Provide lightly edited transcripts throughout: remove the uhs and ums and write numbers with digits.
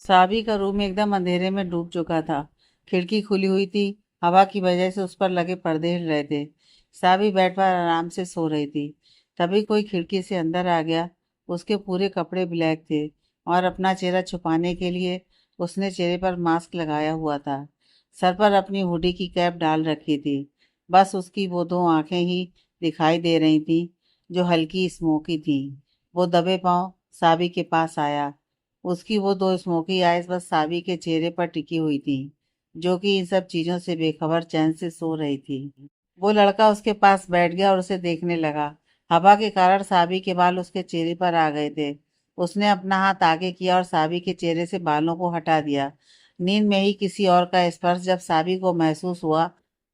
साबी का रूम एकदम अंधेरे में डूब चुका था। खिड़की खुली हुई थी। हवा की वजह से उस पर लगे पर्दे हिल रहे थे। साबी बेड पर आराम से सो रही थी। तभी कोई खिड़की से अंदर आ गया। उसके पूरे कपड़े ब्लैक थे और अपना चेहरा छुपाने के लिए उसने चेहरे पर मास्क लगाया हुआ था। सर पर अपनी हुडी की कैप डाल रखी थी। बस उसकी वो दो आंखें ही दिखाई दे रही थी, जो हल्की स्मोकी थी। वो दबे पांव साबी के पास आया। उसकी वो दो स्मोकी आइज बस साबी के चेहरे पर टिकी हुई थी, जो कि इन सब चीजों से बेखबर चैन से सो रही थी। वो लड़का उसके पास बैठ गया और उसे देखने लगा। हवा के कारण साबी के बाल उसके चेहरे पर आ गए थे। उसने अपना हाथ आगे किया और साबी के चेहरे से बालों को हटा दिया। नींद में ही किसी और का स्पर्श जब साबी को महसूस हुआ,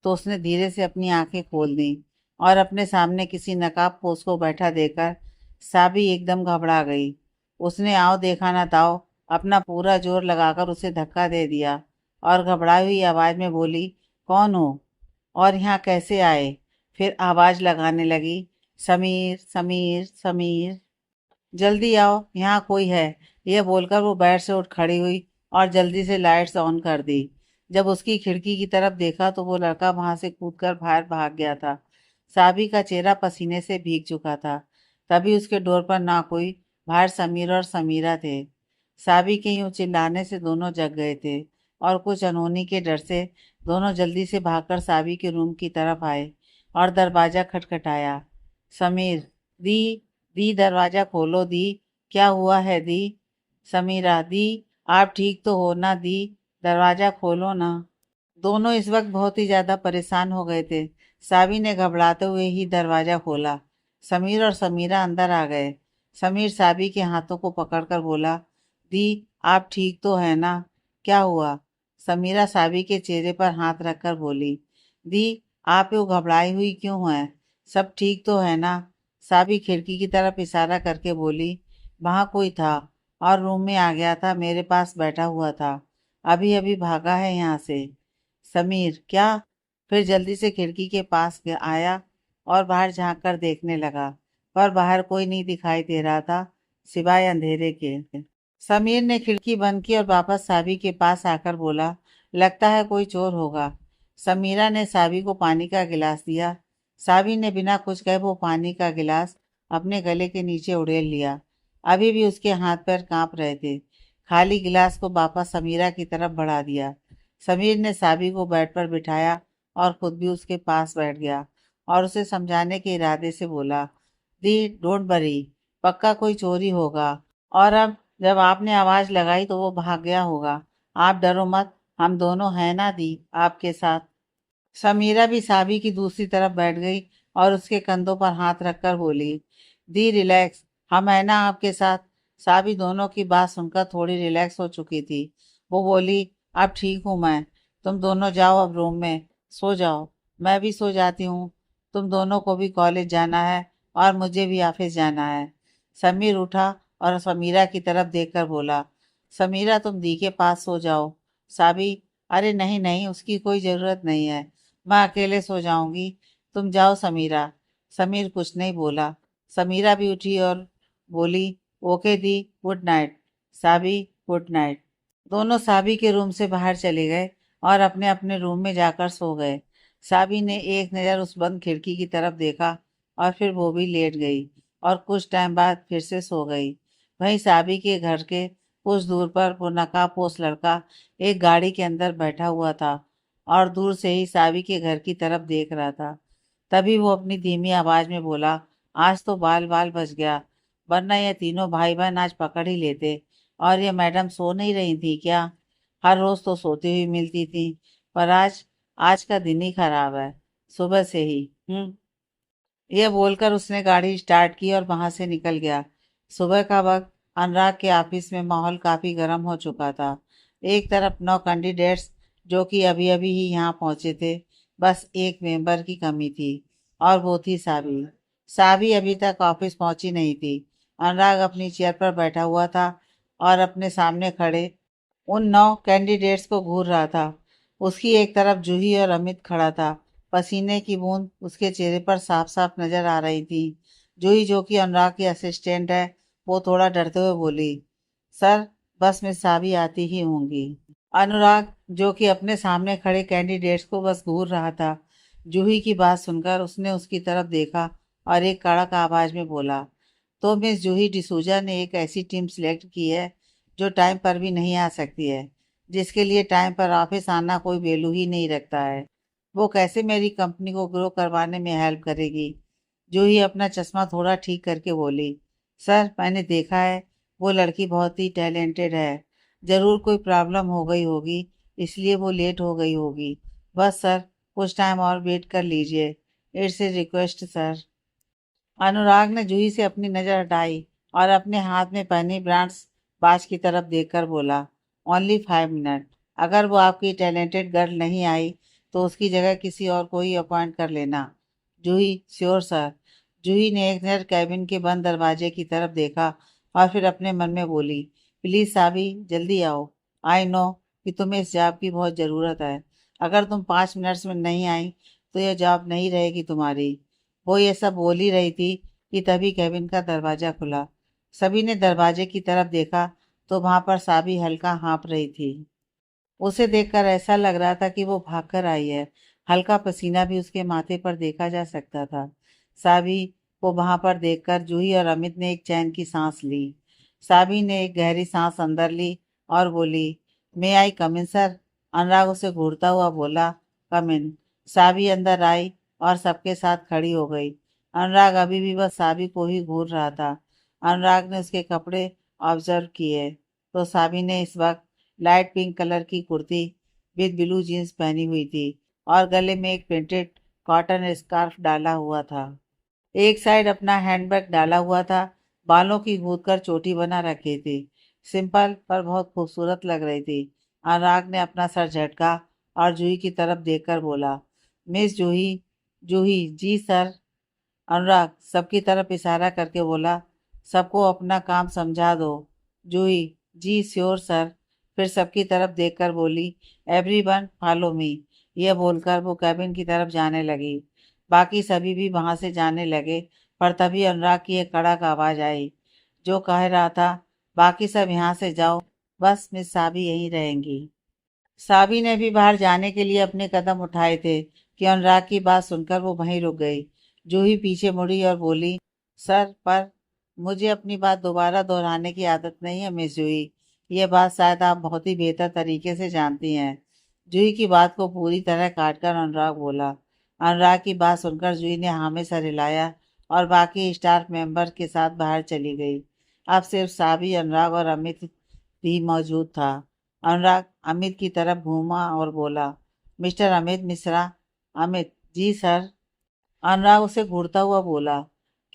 तो उसने धीरे से अपनी आंखें खोल दी और अपने सामने किसी नकाबपोश को बैठा देखकर साबी एकदम घबरा गई। उसने आओ देखा ना ताओ अपना पूरा जोर लगाकर उसे धक्का दे दिया और घबराई हुई आवाज में बोली, कौन हो और यहाँ कैसे आए? फिर आवाज लगाने लगी, समीर समीर समीर, जल्दी आओ यहाँ कोई है। यह बोलकर वो बेड से उठ खड़ी हुई और जल्दी से लाइट्स ऑन कर दी। जब उसकी खिड़की की तरफ देखा तो वो लड़का वहां से कूदकर बाहर भाग गया था। साबी का चेहरा पसीने से भीग चुका था। तभी उसके डोर पर ना कोई, बाहर समीर और समीरा थे। साबी के यूं चिल्लाने से दोनों जग गए थे और कुछ अनहोनी के डर से दोनों जल्दी से भागकर साबी के रूम की तरफ आए और दरवाजा खटखटाया। समीर, दी, दी दरवाजा खोलो दी। क्या हुआ है दी? समीरा, दी आप ठीक तो हो ना दी? दरवाजा खोलो ना। दोनों इस वक्त बहुत ही ज्यादा परेशान हो गए थे। साबी ने घबराते हुए ही दरवाजा खोला। समीर और समीरा अंदर आ गए। समीर साबी के हाथों को पकड़कर बोला, दी आप ठीक तो है ना? क्या हुआ? समीरा साबी के चेहरे पर हाथ रखकर बोली, दी आप यूँ घबराई हुई क्यों हैं? सब ठीक तो है ना? साबी खिड़की की तरफ इशारा करके बोली, वहां कोई था और रूम में आ गया था, मेरे पास बैठा हुआ था, अभी अभी भागा है यहाँ से। समीर, क्या? फिर जल्दी से खिड़की के पास आया और बाहर झांक कर देखने लगा, पर बाहर कोई नहीं दिखाई दे रहा था सिवाय अंधेरे के। समीर ने खिड़की बंद की और वापस साबी के पास आकर बोला, लगता है कोई चोर होगा। समीरा ने साबी को पानी का गिलास दिया। साबी ने बिना कुछ कहे वो पानी का गिलास अपने गले के नीचे उड़ेल लिया। अभी भी उसके हाथ पैर कांप रहे थे। खाली गिलास को वापस समीरा की तरफ बढ़ा दिया। समीर ने साबी को बेड पर बिठाया और खुद भी उसके पास बैठ गया और उसे समझाने के इरादे से बोला, दी डोंट वरी, पक्का कोई चोरी होगा और अब जब आपने आवाज लगाई तो वो भाग गया होगा। आप डरो मत, हम दोनों हैं ना दी आपके साथ। समीरा भी साबी की दूसरी तरफ बैठ गई और उसके कंधों पर हाथ रखकर बोली, दी रिलैक्स, हम है ना आपके साथ। साबी दोनों की बात सुनकर थोड़ी रिलैक्स हो चुकी थी। वो बोली, अब ठीक हूँ मैं, तुम दोनों जाओ अब रूम में सो जाओ। मैं भी सो जाती हूँ। तुम दोनों को भी कॉलेज जाना है और मुझे भी ऑफिस जाना है। समीर उठा और समीरा की तरफ देखकर बोला, समीरा तुम दी के पास सो जाओ। साबी, अरे नहीं नहीं, उसकी कोई ज़रूरत नहीं है, मैं अकेले सो जाऊंगी, तुम जाओ समीरा। समीर कुछ नहीं बोला। समीरा भी उठी और बोली, ओके दी, good night. Sabi, good night. दोनों साबी के रूम से बाहर चले गए और अपने अपने रूम में जाकर सो गए। साबी ने एक नज़र उस बंद खिड़की की तरफ देखा और फिर वो भी लेट गई और कुछ टाइम बाद फिर से सो गई। वहीं साबी के घर के कुछ दूर पर वो नकाबपोश लड़का एक गाड़ी के अंदर बैठा हुआ था और दूर से ही साबी के घर की तरफ देख रहा था। तभी वो अपनी धीमी आवाज में बोला, आज तो बाल बाल बच गया, वरना ये तीनों भाई बहन आज पकड़ ही लेते। और ये मैडम सो नहीं रही थी क्या? हर रोज तो सोती हुई मिलती थी, पर आज, आज का दिन ही खराब है, सुबह से ही। यह बोलकर उसने गाड़ी स्टार्ट की और वहां से निकल गया। सुबह का वक्त। अनुराग के ऑफिस में माहौल काफी गर्म हो चुका था। एक तरफ 9 कैंडिडेट्स जो कि अभी अभी ही यहाँ पहुंचे थे, बस एक मेंबर की कमी थी और वो थी साबी। साबी अभी तक ऑफिस पहुंची नहीं थी। अनुराग अपनी चेयर पर बैठा हुआ था और अपने सामने खड़े उन 9 कैंडिडेट्स को घूर रहा था। उसकी एक तरफ जूही और अमित खड़ा था। पसीने की बूंद उसके चेहरे पर साफ साफ नजर आ रही थी। जूही, जो कि अनुराग की असिस्टेंट है, वो थोड़ा डरते हुए बोली, सर बस मैं साबी आती ही होंगी। अनुराग, जो कि अपने सामने खड़े कैंडिडेट्स को बस घूर रहा था, जूही की बात सुनकर उसने उसकी तरफ देखा और एक कड़क आवाज में बोला, तो मिस जूही डिसूजा ने एक ऐसी टीम सिलेक्ट की है जो टाइम पर भी नहीं आ सकती है, जिसके लिए टाइम पर ऑफिस आना कोई वैल्यू ही नहीं रखता है। वो कैसे मेरी कंपनी को ग्रो करवाने में हेल्प करेगी? जूही अपना चश्मा थोड़ा ठीक करके बोली, सर मैंने देखा है, वो लड़की बहुत ही टैलेंटेड है। ज़रूर कोई प्रॉब्लम हो गई होगी, इसलिए वो लेट हो गई होगी। बस सर, कुछ टाइम और वेट कर लीजिए। It's a request sir. Anurag ने जूही से अपनी नज़र हटाई और अपने हाथ में पहनी ब्रांड्स बाज की तरफ देखकर बोला, ओनली 5 मिनट। अगर वो आपकी टैलेंटेड गर्ल नहीं आई तो उसकी जगह किसी और को ही अपॉइंट कर लेना। जूही, श्योर सर। जूही ने एक नज़र कैबिन के बंद दरवाजे की तरफ देखा और फिर अपने मन में बोली, प्लीज़ साबी, जल्दी आओ। आई नो कि तुम्हें इस जॉब की बहुत ज़रूरत है। अगर तुम 5 मिनट्स में नहीं आई तो यह जॉब नहीं रहेगी तुम्हारी। वो ये सब बोल ही रही थी कि तभी केबिन का दरवाजा खुला। सभी ने दरवाजे की तरफ देखा तो वहां पर साबी हल्का हाँफ रही थी। उसे देखकर ऐसा लग रहा था कि वो भागकर आई है। हल्का पसीना भी उसके माथे पर देखा जा सकता था। साबी को वहां पर देखकर जूही और अमित ने एक चैन की सांस ली। साबी ने एक गहरी सांस अंदर ली और बोली, मे आई कम इन सर? अनुराग उसे घूरता हुआ बोला, कम इन। साबी अंदर आई और सबके साथ खड़ी हो गई। अनुराग अभी भी बस साबी को ही घूर रहा था। अनुराग ने उसके कपड़े ऑब्जर्व किए तो साबी ने इस वक्त लाइट पिंक कलर की कुर्ती विद ब्लू जीन्स पहनी हुई थी और गले में एक प्रिंटेड कॉटन स्कार्फ डाला हुआ था। एक साइड अपना हैंडबैग डाला हुआ था। बालों की गूंथ कर चोटी बना रखी थी। सिंपल पर बहुत खूबसूरत लग रही थी। अनुराग ने अपना सर झटका और जूही की तरफ देखकर बोला, मिस जूही। जूही, जी सर। अनुराग सबकी तरफ इशारा करके बोला, सबको अपना काम समझा दो। जूही, जी श्योर सर। फिर सबकी तरफ देखकर बोली, एवरीवन फॉलो मी। यह बोलकर वो कैबिन की तरफ जाने लगी। बाकी सभी भी वहां से जाने लगे, पर तभी अनुराग की एक कड़क आवाज आई, जो कह रहा था, बाकी सब यहाँ से जाओ, बस मिस साबी यहीं रहेंगी। साबी ने भी बाहर जाने के लिए अपने कदम उठाए थे कि अनुराग की बात सुनकर वो वहीं रुक गई। जूही पीछे मुड़ी और बोली, सर पर मुझे अपनी बात दोबारा दोहराने की आदत नहीं है मिस जूही। ये बात शायद आप बहुत ही बेहतर तरीके से जानती हैं। जूही की बात को पूरी तरह काटकर अनुराग बोला। अनुराग की बात सुनकर जूही ने हाँ में सर हिलाया और बाकी स्टाफ मेंबर के साथ बाहर चली गई। अब सिर्फ साबी, अनुराग और अमित भी मौजूद था। अनुराग अमित की तरफ घूमा और बोला, मिस्टर अमित मिश्रा। अमित, जी सर। अनुराग उसे घूरता हुआ बोला,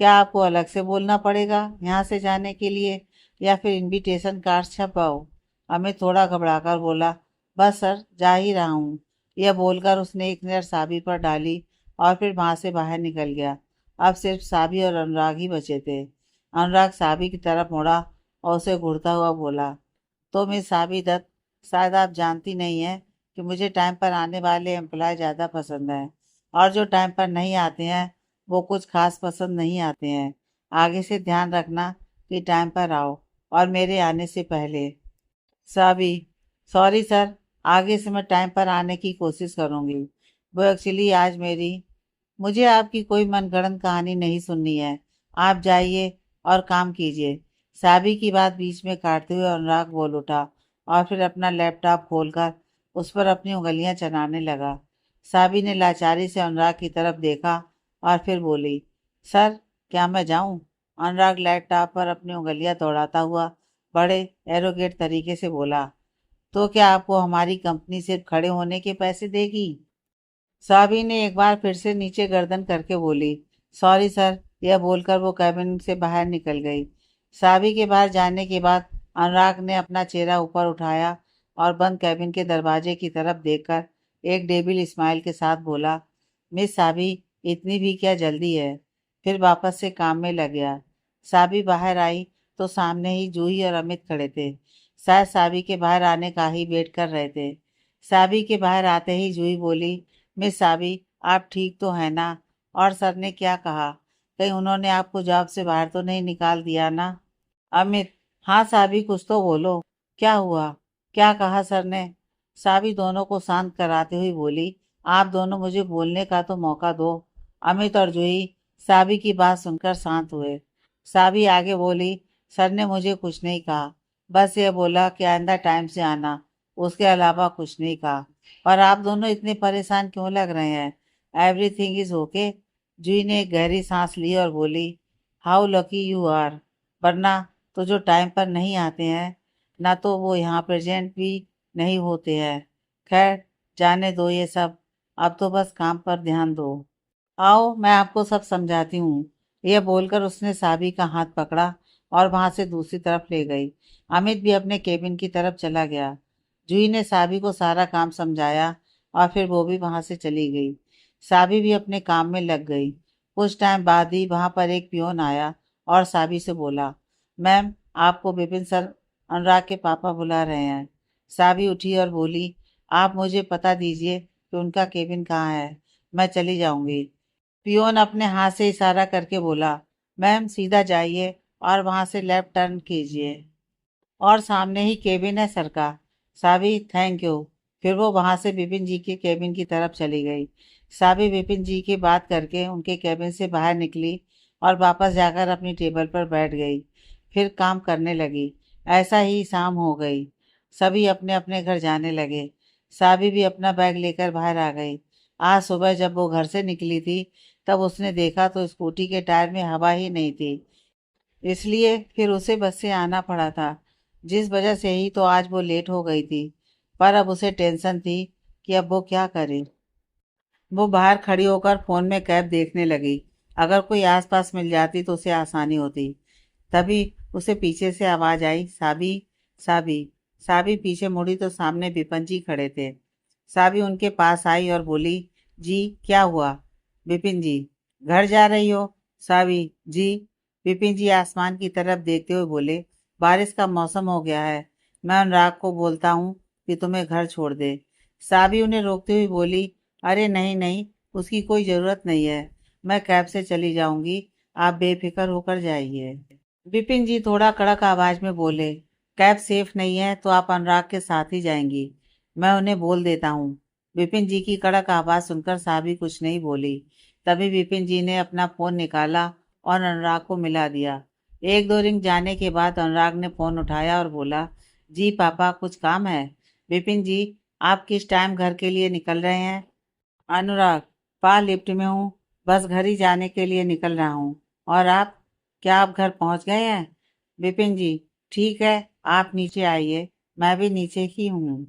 क्या आपको अलग से बोलना पड़ेगा यहाँ से जाने के लिए, या फिर इनविटेशन कार्ड छपाओ? अमित थोड़ा घबराकर बोला, बस सर, जा ही रहा हूँ। यह बोलकर उसने एक नज़र साबी पर डाली और फिर वहां से बाहर निकल गया। अब सिर्फ साबी और अनुराग ही बचे थे। अनुराग साबी की तरफ मुड़ा और उसे घूरता हुआ बोला, तो मिस साबी दत्त, शायद आप जानती नहीं हैं कि मुझे टाइम पर आने वाले एम्प्लॉय ज़्यादा पसंद हैं, और जो टाइम पर नहीं आते हैं वो कुछ खास पसंद नहीं आते हैं। आगे से ध्यान रखना कि टाइम पर आओ और मेरे आने से पहले। साबी, सॉरी सर, आगे से मैं टाइम पर आने की कोशिश करूँगी। वो एक्चुअली आज मेरी मुझे आपकी कोई मनगढ़ंत कहानी नहीं सुननी है। आप जाइए और काम कीजिए। साबी की बात बीच में काटते हुए अनुराग बोल उठा और फिर अपना लैपटॉप खोलकर उस पर अपनी उंगलियां चलाने लगा। साबी ने लाचारी से अनुराग की तरफ देखा और फिर बोली, सर, क्या मैं जाऊं? अनुराग लैपटॉप पर अपनी उंगलियां दौड़ाता हुआ बड़े एरोगेट तरीके से बोला, तो क्या आपको हमारी कंपनी सिर्फ खड़े होने के पैसे देगी? साबी ने एक बार फिर से नीचे गर्दन करके बोली, सॉरी सर। यह बोलकर वो कैबिन से बाहर निकल गई। साबी के बाहर जाने के बाद अनुराग ने अपना चेहरा ऊपर उठाया और बंद कैबिन के दरवाजे की तरफ देखकर एक डेबिल स्माइल के साथ बोला, मिस साबी, इतनी भी क्या जल्दी है? फिर वापस से काम में लग गया। साबी बाहर आई तो सामने ही जूही और अमित खड़े थे। शायद साबी के बाहर आने का ही वेट कर रहे थे। साबी के बाहर आते ही जूही बोली, मिस साबी, आप ठीक तो हैं ना? और सर ने क्या कहा? कहीं उन्होंने आपको जॉब से बाहर तो नहीं निकाल दिया ना? अमित, हाँ साबी, कुछ तो बोलो। क्या हुआ? क्या कहा सर ने? साबी दोनों को शांत कराते हुए बोली, आप दोनों मुझे बोलने का तो मौका दो। अमित और जूही साबी की बात सुनकर शांत हुए। साबी आगे बोली, सर ने मुझे कुछ नहीं कहा, बस ये बोला कि आइंदा टाइम से आना, उसके अलावा कुछ नहीं कहा। पर आप दोनों इतने परेशान क्यों लग रहे हैं? Everything is okay. जूही ने एक गहरी सांस ली और बोली, हाउ लकी यू आर। वरना तो जो टाइम पर नहीं आते हैं ना तो वो यहाँ प्रेजेंट भी नहीं होते हैं। खैर, जाने दो ये सब, अब तो बस काम पर ध्यान दो। आओ मैं आपको सब समझाती हूँ। यह बोलकर उसने साबी का हाथ पकड़ा और वहां से दूसरी तरफ ले गई। अमित भी अपने केबिन की तरफ चला गया। जूही ने साबी को सारा काम समझाया और फिर वो भी वहां से चली गई। साबी भी अपने काम में लग गई। कुछ टाइम बाद ही वहां पर एक पियोन आया और साबी से बोला, मैम आपको विपिन सर अनुराग के पापा बुला रहे हैं। साबी उठी और बोली, आप मुझे पता दीजिए कि उनका केबिन कहाँ है, मैं चली जाऊंगी। पियोन अपने हाथ से इशारा करके बोला, मैम सीधा जाइए और वहां से लेफ्ट टर्न कीजिए और सामने ही केबिन है सर का। Sabi thank you. फिर वो वहां से विपिन जी के केबिन की तरफ चली गई। साबी विपिन जी की बात करके उनके केबिन से बाहर निकली और वापस जाकर अपनी टेबल पर बैठ गई। फिर काम करने लगी। ऐसा ही शाम हो गई। सभी अपने अपने घर जाने लगे। साबी भी अपना बैग लेकर बाहर आ गई। आज सुबह जब वो घर से निकली थी तब उसने देखा तो स्कूटी के टायर में हवा ही नहीं थी, इसलिए फिर उसे बस से आना पड़ा था, जिस वजह से ही तो आज वो लेट हो गई थी। पर अब उसे टेंशन थी कि अब वो क्या करे। वो बाहर खड़ी होकर फोन में कैब देखने लगी। अगर कोई आसपास मिल जाती तो उसे आसानी होती। तभी उसे पीछे से आवाज आई, साबी साबी। साबी पीछे मुड़ी तो सामने विपिन जी खड़े थे। साबी उनके पास आई और बोली, जी क्या हुआ? विपिन जी, घर जा रही हो? साबी, जी। विपिन जी आसमान की तरफ देखते हुए बोले, बारिश का मौसम हो गया है, मैं अनुराग को बोलता हूँ कि तुम्हें घर छोड़ दे। साबी उन्हें रोकते हुए बोली, अरे नहीं नहीं, उसकी कोई ज़रूरत नहीं है, मैं कैब से चली जाऊंगी, आप बेफिक्र होकर जाइए। विपिन जी थोड़ा कड़क आवाज में बोले, कैब सेफ नहीं है तो आप अनुराग के साथ ही जाएंगी, मैं उन्हें बोल देता हूँ। विपिन जी की कड़क आवाज सुनकर साबी कुछ नहीं बोली। तभी विपिन जी ने अपना फोन निकाला और अनुराग को मिला दिया। एक दो रिंग जाने के बाद अनुराग ने फोन उठाया और बोला, जी पापा कुछ काम है? विपिन जी, आप किस टाइम घर के लिए निकल रहे हैं? अनुराग, पा लिफ्ट में हूँ, बस घर ही जाने के लिए निकल रहा हूँ। और आप, क्या आप घर पहुँच गए हैं? विपिन जी, ठीक है, आप नीचे आइए, मैं भी नीचे ही हूँ।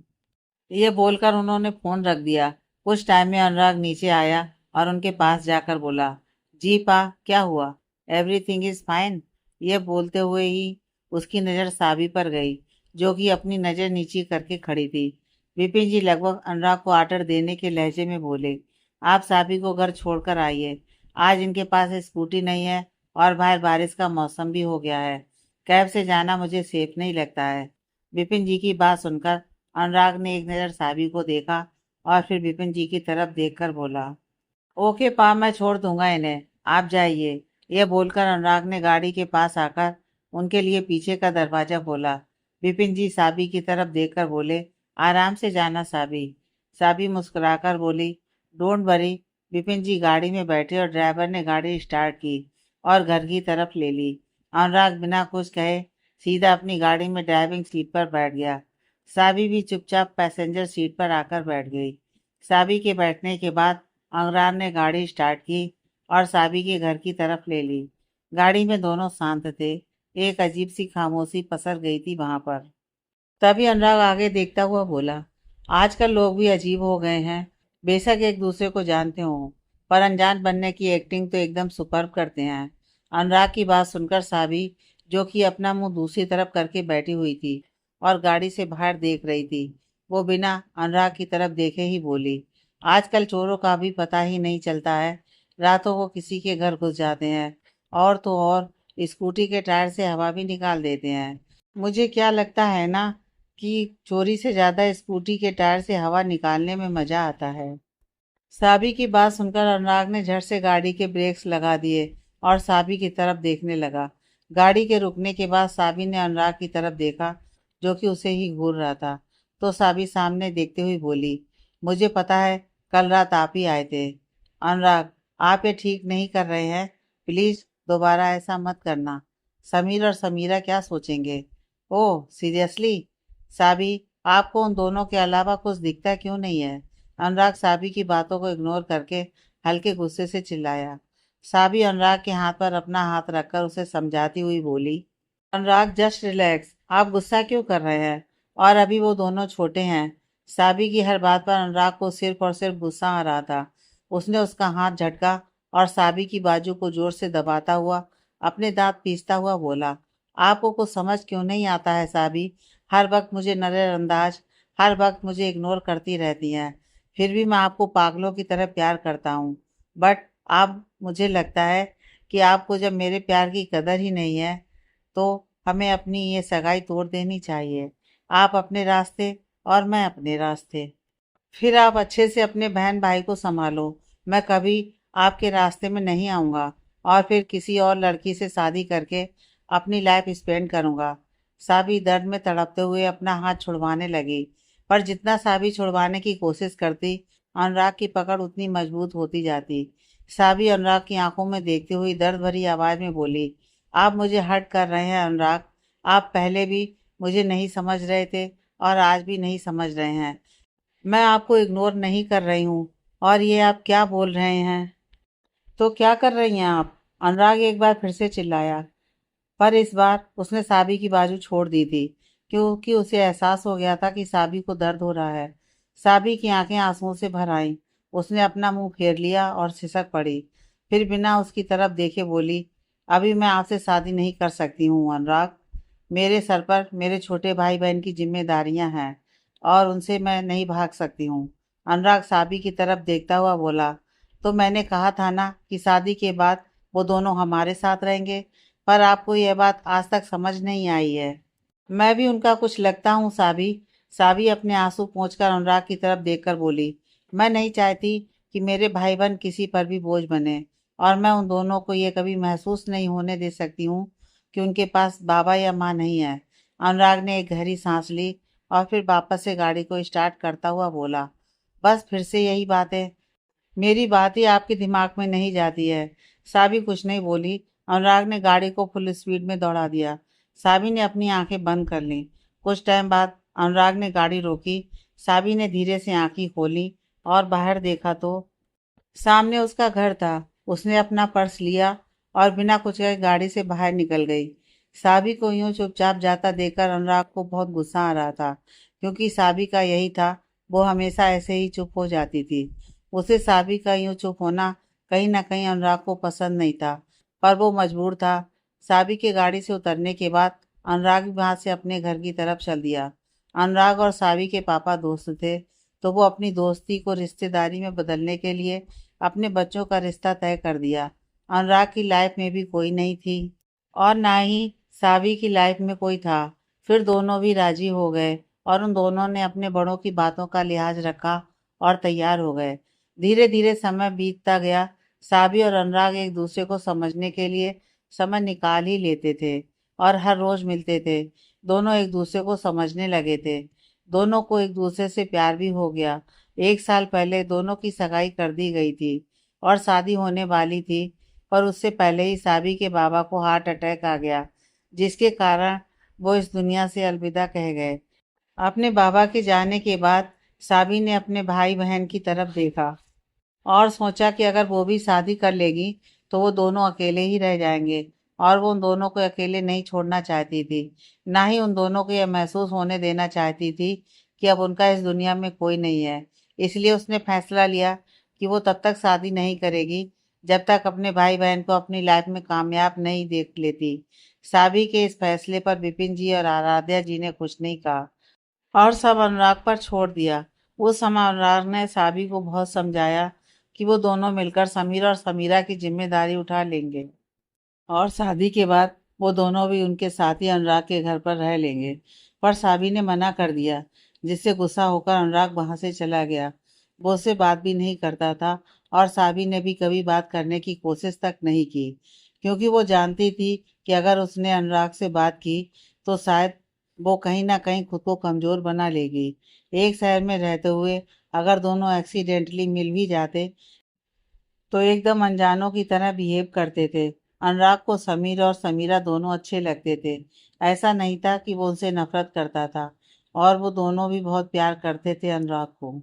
ये बोलकर उन्होंने फोन रख दिया। कुछ टाइम में अनुराग नीचे आया और उनके पास जाकर बोला, जी पा क्या हुआ? Everything is fine. ये बोलते हुए ही उसकी नज़र साबी पर गई, जो कि अपनी नज़र नीची करके खड़ी थी। विपिन जी लगभग अनुराग को आर्डर देने के लहजे में बोले, आप साबी को घर छोड़कर आइए, आज इनके पास स्कूटी नहीं है और बाहर बारिश का मौसम भी हो गया है, कैब से जाना मुझे सेफ नहीं लगता है। विपिन जी की बात सुनकर अनुराग ने एक नज़र साबी को देखा और फिर विपिन जी की तरफ देखकर बोला, ओके पा, मैं छोड़ दूंगा इन्हें, आप जाइए। यह बोलकर अनुराग ने गाड़ी के पास आकर उनके लिए पीछे का दरवाजा खोला। विपिन जी साबी की तरफ देखकर बोले, आराम से जाना साबी। साबी मुस्कुराकर बोली, डोंट वरी। विपिन जी गाड़ी में बैठे और ड्राइवर ने गाड़ी स्टार्ट की और घर की तरफ ले ली। अनुराग बिना कुछ कहे सीधा अपनी गाड़ी में ड्राइविंग सीट पर बैठ गया। साबी भी चुपचाप पैसेंजर सीट पर आकर बैठ गई। साबी के बैठने के बाद अनुराग ने गाड़ी स्टार्ट की और साबी के घर की तरफ ले ली। गाड़ी में दोनों शांत थे। एक अजीब सी खामोशी पसर गई थी वहां पर। तभी अनुराग आगे देखता हुआ बोला, आजकल लोग भी अजीब हो गए हैं, बेशक एक दूसरे को जानते हो पर अनजान बनने की एक्टिंग तो एकदम सुपर्ब करते हैं। अनुराग की बात सुनकर साबी, जो कि अपना मुंह दूसरी तरफ करके बैठी हुई थी और गाड़ी से बाहर देख रही थी, वो बिना अनुराग की तरफ देखे ही बोली, आजकल चोरों का भी पता ही नहीं चलता है, रातों को किसी के घर घुस जाते हैं और तो और स्कूटी के टायर से हवा भी निकाल देते हैं। मुझे क्या लगता है ना कि चोरी से ज्यादा स्कूटी के टायर से हवा निकालने में मजा आता है। साबी की बात सुनकर अनुराग ने झट से गाड़ी के ब्रेक्स लगा दिए और साबी की तरफ देखने लगा। गाड़ी के रुकने के बाद साबी ने अनुराग की तरफ देखा जो कि उसे ही घूर रहा था। तो साबी सामने देखते हुए बोली, मुझे पता है, कल रात आप ही आए थे। अनुराग, आप ये ठीक नहीं कर रहे हैं। प्लीज दोबारा ऐसा मत करना। समीर और समीरा क्या सोचेंगे? Oh seriously? साबी, आपको उन दोनों के अलावा कुछ दिखता क्यों नहीं है? अनुराग साबी की बातों को इग्नोर करके हल्के गुस्से से चिल्लाया। साबी अनुराग के हाथ पर अपना हाथ रखकर उसे समझाती हुई बोली, अनुराग जस्ट रिलैक्स, आप गुस्सा क्यों कर रहे हैं? और अभी वो दोनों छोटे हैं। साबी की हर बात पर अनुराग को सिर्फ और सिर्फ गुस्सा आ रहा था। उसने उसका हाथ झटका और साबी की बाजू को जोर से दबाता हुआ अपने दांत पीसता हुआ बोला, आपको कुछ समझ क्यों नहीं आता है साबी? हर वक्त मुझे नज़रअंदाज, हर वक्त मुझे इग्नोर करती रहती हैं। फिर भी मैं आपको पागलों की तरह प्यार करता हूँ। बट आप, मुझे लगता है कि आपको जब मेरे प्यार की कदर ही नहीं है, तो हमें अपनी ये सगाई तोड़ देनी चाहिए। आप अपने रास्ते और मैं अपने रास्ते। फिर आप अच्छे से अपने बहन भाई को संभालो। मैं कभी आपके रास्ते में नहीं आऊँगा और फिर किसी और लड़की से शादी करके अपनी लाइफ स्पेंड करूँगा। साबी दर्द में तड़पते हुए अपना हाथ छुड़वाने लगी, पर जितना साबी छुड़वाने की कोशिश करती, अनुराग की पकड़ उतनी मजबूत होती जाती। साबी अनुराग की आंखों में देखते हुई दर्द भरी आवाज़ में बोली, आप मुझे हर्ट कर रहे हैं अनुराग। आप पहले भी मुझे नहीं समझ रहे थे और आज भी नहीं समझ रहे हैं। मैं आपको इग्नोर नहीं कर रही हूँ। और ये आप क्या बोल रहे हैं? तो क्या कर रही हैं आप? अनुराग एक बार फिर से चिल्लाया, पर इस बार उसने साबी की बाजू छोड़ दी थी, क्योंकि उसे एहसास हो गया था कि साबी को दर्द हो रहा है। साबी की आंखें आंसुओं से भर आईं। उसने अपना मुंह फेर लिया और सिसक पड़ी। फिर बिना उसकी तरफ देखे बोली, अभी मैं आपसे शादी नहीं कर सकती हूँ अनुराग। मेरे सर पर मेरे छोटे भाई बहन की जिम्मेदारियां हैं और उनसे मैं नहीं भाग सकती हूँ। अनुराग साबी की तरफ देखता हुआ बोला, तो मैंने कहा था ना कि शादी के बाद वो दोनों हमारे साथ रहेंगे। पर आपको यह बात आज तक समझ नहीं आई है। मैं भी उनका कुछ लगता हूँ साबी। साबी अपने आंसू पोंछकर अनुराग की तरफ देखकर बोली, मैं नहीं चाहती कि मेरे भाई बहन किसी पर भी बोझ बने। और मैं उन दोनों को ये कभी महसूस नहीं होने दे सकती हूँ कि उनके पास बाबा या माँ नहीं है। अनुराग ने एक गहरी सांस ली और फिर वापस से गाड़ी को स्टार्ट करता हुआ बोला, बस फिर से यही बात है। मेरी बात ही आपके दिमाग में नहीं जाती है। साबी कुछ नहीं बोली। अनुराग ने गाड़ी को फुल स्पीड में दौड़ा दिया। साबी ने अपनी आंखें बंद कर लीं। कुछ टाइम बाद अनुराग ने गाड़ी रोकी। साबी ने धीरे से आंखें खोली और बाहर देखा तो सामने उसका घर था। उसने अपना पर्स लिया और बिना कुछ कहे गाड़ी से बाहर निकल गई। साबी को यूं चुपचाप जाता देखकर अनुराग को बहुत गुस्सा आ रहा था, क्योंकि साबी का यही था, वो हमेशा ऐसे ही चुप हो जाती थी। उसे साबी का यूं चुप होना कहीं ना कहीं अनुराग को पसंद नहीं था, पर वो मजबूर था। साबी के गाड़ी से उतरने के बाद अनुराग भी वहां से अपने घर की तरफ चल दिया। अनुराग और साबी के पापा दोस्त थे, तो वो अपनी दोस्ती को रिश्तेदारी में बदलने के लिए अपने बच्चों का रिश्ता तय कर दिया। अनुराग की लाइफ में भी कोई नहीं थी और ना ही सावी की लाइफ में कोई था। फिर दोनों भी राजी हो गए और उन दोनों ने अपने बड़ों की बातों का लिहाज रखा और तैयार हो गए। धीरे धीरे समय बीतता गया। सावी और अनुराग एक दूसरे को समझने के लिए समय निकाल ही लेते थे और हर रोज मिलते थे। दोनों एक दूसरे को समझने लगे थे। दोनों को एक दूसरे से प्यार भी हो गया। एक साल पहले दोनों की सगाई कर दी गई थी और शादी होने वाली थी, पर उससे पहले ही साबी के बाबा को हार्ट अटैक आ गया, जिसके कारण वो इस दुनिया से अलविदा कह गए। अपने बाबा के जाने के बाद साबी ने अपने भाई बहन की तरफ देखा और सोचा कि अगर वो भी शादी कर लेगी तो वो दोनों अकेले ही रह जाएंगे, और वो उन दोनों को अकेले नहीं छोड़ना चाहती थी। ना ही उन दोनों को यह महसूस होने देना चाहती थी कि अब उनका इस दुनिया में कोई नहीं है। इसलिए उसने फैसला लिया कि वो तब तक शादी नहीं करेगी जब तक अपने भाई बहन को अपनी लाइफ में कामयाब नहीं देख लेती। साबी के इस फैसले पर विपिन जी और आराध्या जी ने कुछ नहीं कहा और सब अनुराग पर छोड़ दिया। उस समय अनुराग ने साबी को बहुत समझाया कि वो दोनों मिलकर समीर और समीरा की जिम्मेदारी उठा लेंगे और शादी के बाद वो दोनों भी उनके साथ ही अनुराग के घर पर रह लेंगे। पर साबी ने मना कर दिया, जिससे गुस्सा होकर अनुराग वहां से चला गया। वो उससे बात भी नहीं करता था और साबी ने भी कभी बात करने की कोशिश तक नहीं की, क्योंकि वो जानती थी कि अगर उसने अनुराग से बात की तो शायद वो कहीं ना कहीं खुद को कमजोर बना लेगी। एक शहर में रहते हुए अगर दोनों एक्सीडेंटली मिल भी जाते तो एकदम अनजानों की तरह बिहेव करते थे। अनुराग को समीर और समीरा दोनों अच्छे लगते थे। ऐसा नहीं था कि वो उनसे नफरत करता था, और वो दोनों भी बहुत प्यार करते थे अनुराग को।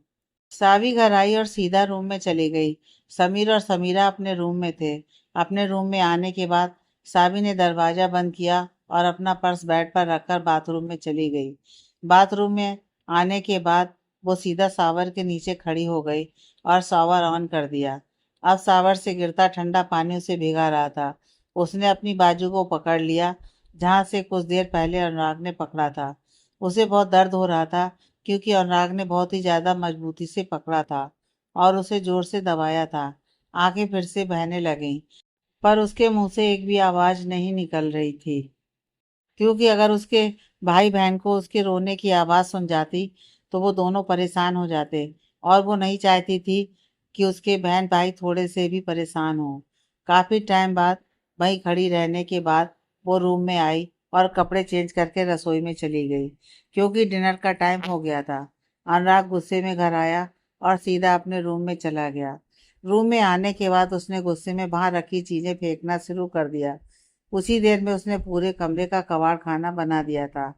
सावी घर आई और सीधा रूम में चली गई। समीर और समीरा अपने रूम में थे। अपने रूम में आने के बाद सावी ने दरवाजा बंद किया और अपना पर्स बेड पर रखकर बाथरूम में चली गई। बाथरूम में आने के बाद वो सीधा शावर के नीचे खड़ी हो गई और शावर ऑन कर दिया। अब शावर से गिरता ठंडा पानी उसे भिगा रहा था। उसने अपनी बाजू को पकड़ लिया, जहां से कुछ देर पहले अनुराग ने पकड़ा था। उसे बहुत दर्द हो रहा था, क्योंकि अनुराग ने बहुत ही ज्यादा मजबूती से पकड़ा था और उसे जोर से दबाया था। आंखें फिर से बहने लगीं, पर उसके मुंह से एक भी आवाज नहीं निकल रही थी, क्योंकि अगर उसके भाई बहन को उसके रोने की आवाज़ सुन जाती तो वो दोनों परेशान हो जाते, और वो नहीं चाहती थी कि उसके बहन भाई थोड़े से भी परेशान हो। काफ़ी टाइम बाद वहीं खड़ी रहने के बाद वो रूम में आई और कपड़े चेंज करके रसोई में चली गई, क्योंकि डिनर का टाइम हो गया था। अनुराग गुस्से में घर आया और सीधा अपने रूम में चला गया। रूम में आने के बाद उसने गुस्से में बाहर रखी चीज़ें फेंकना शुरू कर दिया। उसी देर में उसने पूरे कमरे का कबाड़ खाना बना दिया था,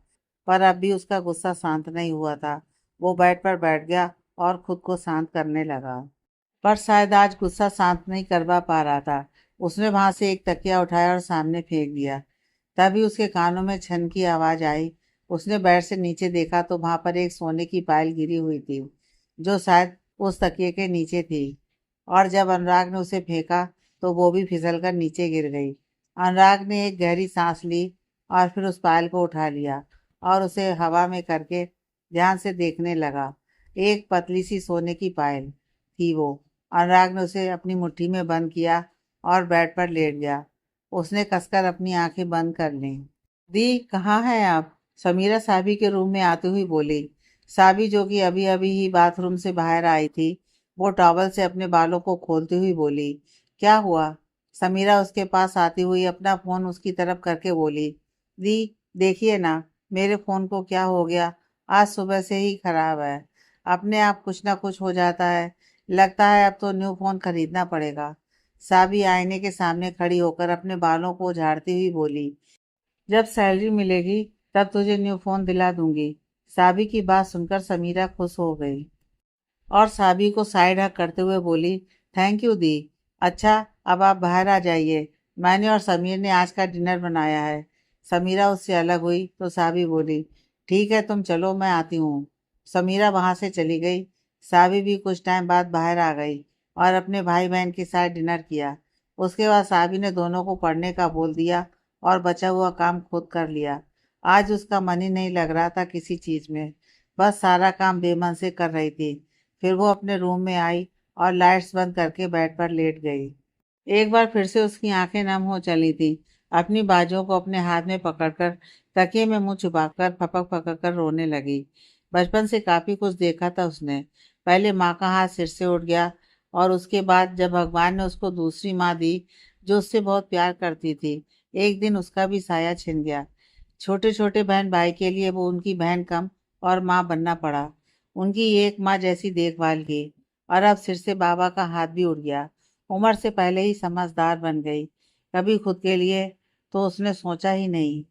पर अब भी उसका गुस्सा शांत नहीं हुआ था। वो बेड पर बैठ गया और खुद को शांत करने लगा, पर शायद आज गुस्सा शांत नहीं करवा पा रहा था। उसने वहां से एक तकिया उठाया और सामने फेंक दिया। तभी उसके कानों में छन की आवाज आई। उसने बेड से नीचे देखा तो वहां पर एक सोने की पायल गिरी हुई थी, जो शायद उस तकिए के नीचे थी। और जब अनुराग ने उसे फेंका तो वो भी फिसल कर नीचे गिर गई। अनुराग ने एक गहरी सांस ली और फिर उस पायल को उठा लिया और उसे हवा में करके ध्यान से देखने लगा। एक पतली सी सोने की पायल थी वो। अनुराग ने उसे अपनी मुट्ठी में बंद किया और बेड पर लेट गया। उसने कसकर अपनी आंखें बंद कर लीं। दी, कहाँ हैं आप? समीरा साबी के रूम में आती हुई बोली। साबी, जो कि अभी अभी ही बाथरूम से बाहर आई थी, वो टॉवल से अपने बालों को खोलती हुई बोली। क्या हुआ? समीरा उसके पास आती हुई अपना फोन उसकी तरफ करके बोली। दी, देखिए ना, मेरे फोन को क्या हो गया? आज सुबह से ही खराब है। अपने आप कुछ ना कुछ हो जाता है। लगता है अब तो न्यू फोन खरीदना पड़ेगा। साबी आईने के सामने खड़ी होकर अपने बालों को झाड़ती हुई बोली। जब सैलरी मिलेगी तब तुझे न्यू फोन दिला दूंगी। साबी की बात सुनकर समीरा खुश हो गई और साबी को साइड हक करते हुए बोली, थैंक यू दी। अच्छा, अब आप बाहर आ जाइए। मैंने और समीर ने आज का डिनर बनाया है। समीरा उससे अलग हुई तो साबी बोली, ठीक है, तुम चलो, मैं आती हूँ। समीरा वहां से चली गई। साबी भी कुछ टाइम बाद बाहर आ गई और अपने भाई बहन के साथ डिनर किया। उसके बाद साबी ने दोनों को पढ़ने का बोल दिया और बचा हुआ काम खुद कर लिया। आज उसका मन ही नहीं लग रहा था किसी चीज में, बस सारा काम बेमन से कर रही थी। फिर वो अपने रूम में आई और लाइट्स बंद करके बेड पर लेट गई। एक बार फिर से उसकी आंखें नम हो चली थी। अपनी बाजुओं को अपने हाथ में पकड़कर तकिए में मुंह छुपाकर फपक फपक कर रोने लगी। बचपन से काफी कुछ देखा था उसने। पहले माँ का हाथ सिर से उठ गया, और उसके बाद जब भगवान ने उसको दूसरी माँ दी जो उससे बहुत प्यार करती थी, एक दिन उसका भी साया छिन गया। छोटे छोटे बहन भाई के लिए वो उनकी बहन कम और माँ बनना पड़ा। उनकी एक माँ जैसी देखभाल की, और अब सिर से बाबा का हाथ भी उड़ गया। उम्र से पहले ही समझदार बन गई। कभी खुद के लिए तो उसने सोचा ही नहीं।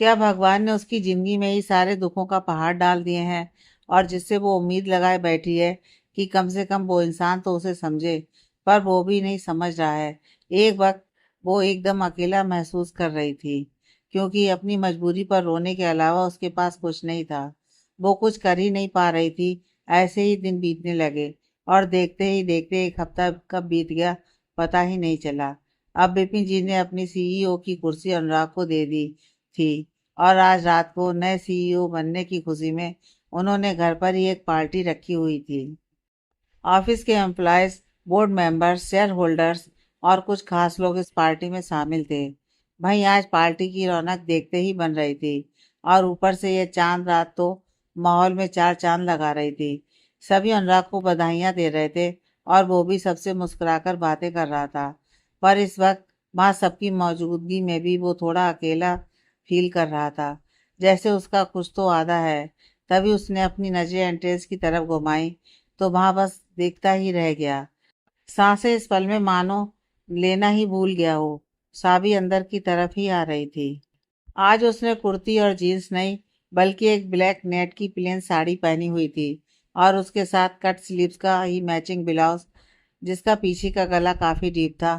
क्या भगवान ने उसकी जिंदगी में ही सारे दुखों का पहाड़ डाल दिए हैं, और जिससे वो उम्मीद लगाए बैठी है कि कम से कम वो इंसान तो उसे समझे, पर वो भी नहीं समझ रहा है। एक वक्त वो एकदम अकेला महसूस कर रही थी, क्योंकि अपनी मजबूरी पर रोने के अलावा उसके पास कुछ नहीं था। वो कुछ कर ही नहीं पा रही थी। ऐसे ही दिन बीतने लगे, और देखते ही देखते एक हफ्ता कब बीत गया पता ही नहीं चला। अब बिपिन जी ने अपनी सीईओ की कुर्सी अनुराग को दे दी थी, और आज रात को नए सीईओ बनने की खुशी में उन्होंने घर पर ही एक पार्टी रखी हुई थी। ऑफिस के employees, board members, share holders और कुछ खास लोग इस पार्टी में शामिल थे। भाई, आज पार्टी की रौनक देखते ही बन रही थी, और ऊपर से ये चांद रात तो माहौल में चार चांद लगा रही थी। सभी अनुराग को बधाइयां दे रहे थे, और वो भी सबसे मुस्कुराकर बातें कर रहा था। पर इस वक्त वहाँ सबकी मौजूदगी में भी वो थोड़ा अकेला फील कर रहा था। जैसे उसका कुछ तो आधा है। तभी उसने अपनी नजरें एंट्रेंस की तरफ घुमाई तो वहां बस देखता ही रह गया। सांसें इस पल में मानो लेना ही भूल गया हो। साबी अंदर की तरफ ही आ रही थी। आज उसने कुर्ती और जीन्स नहीं बल्कि एक ब्लैक नेट की प्लेन साड़ी पहनी हुई थी और उसके साथ कट स्लीव्स का ही मैचिंग ब्लाउज जिसका पीछे का गला काफी डीप था।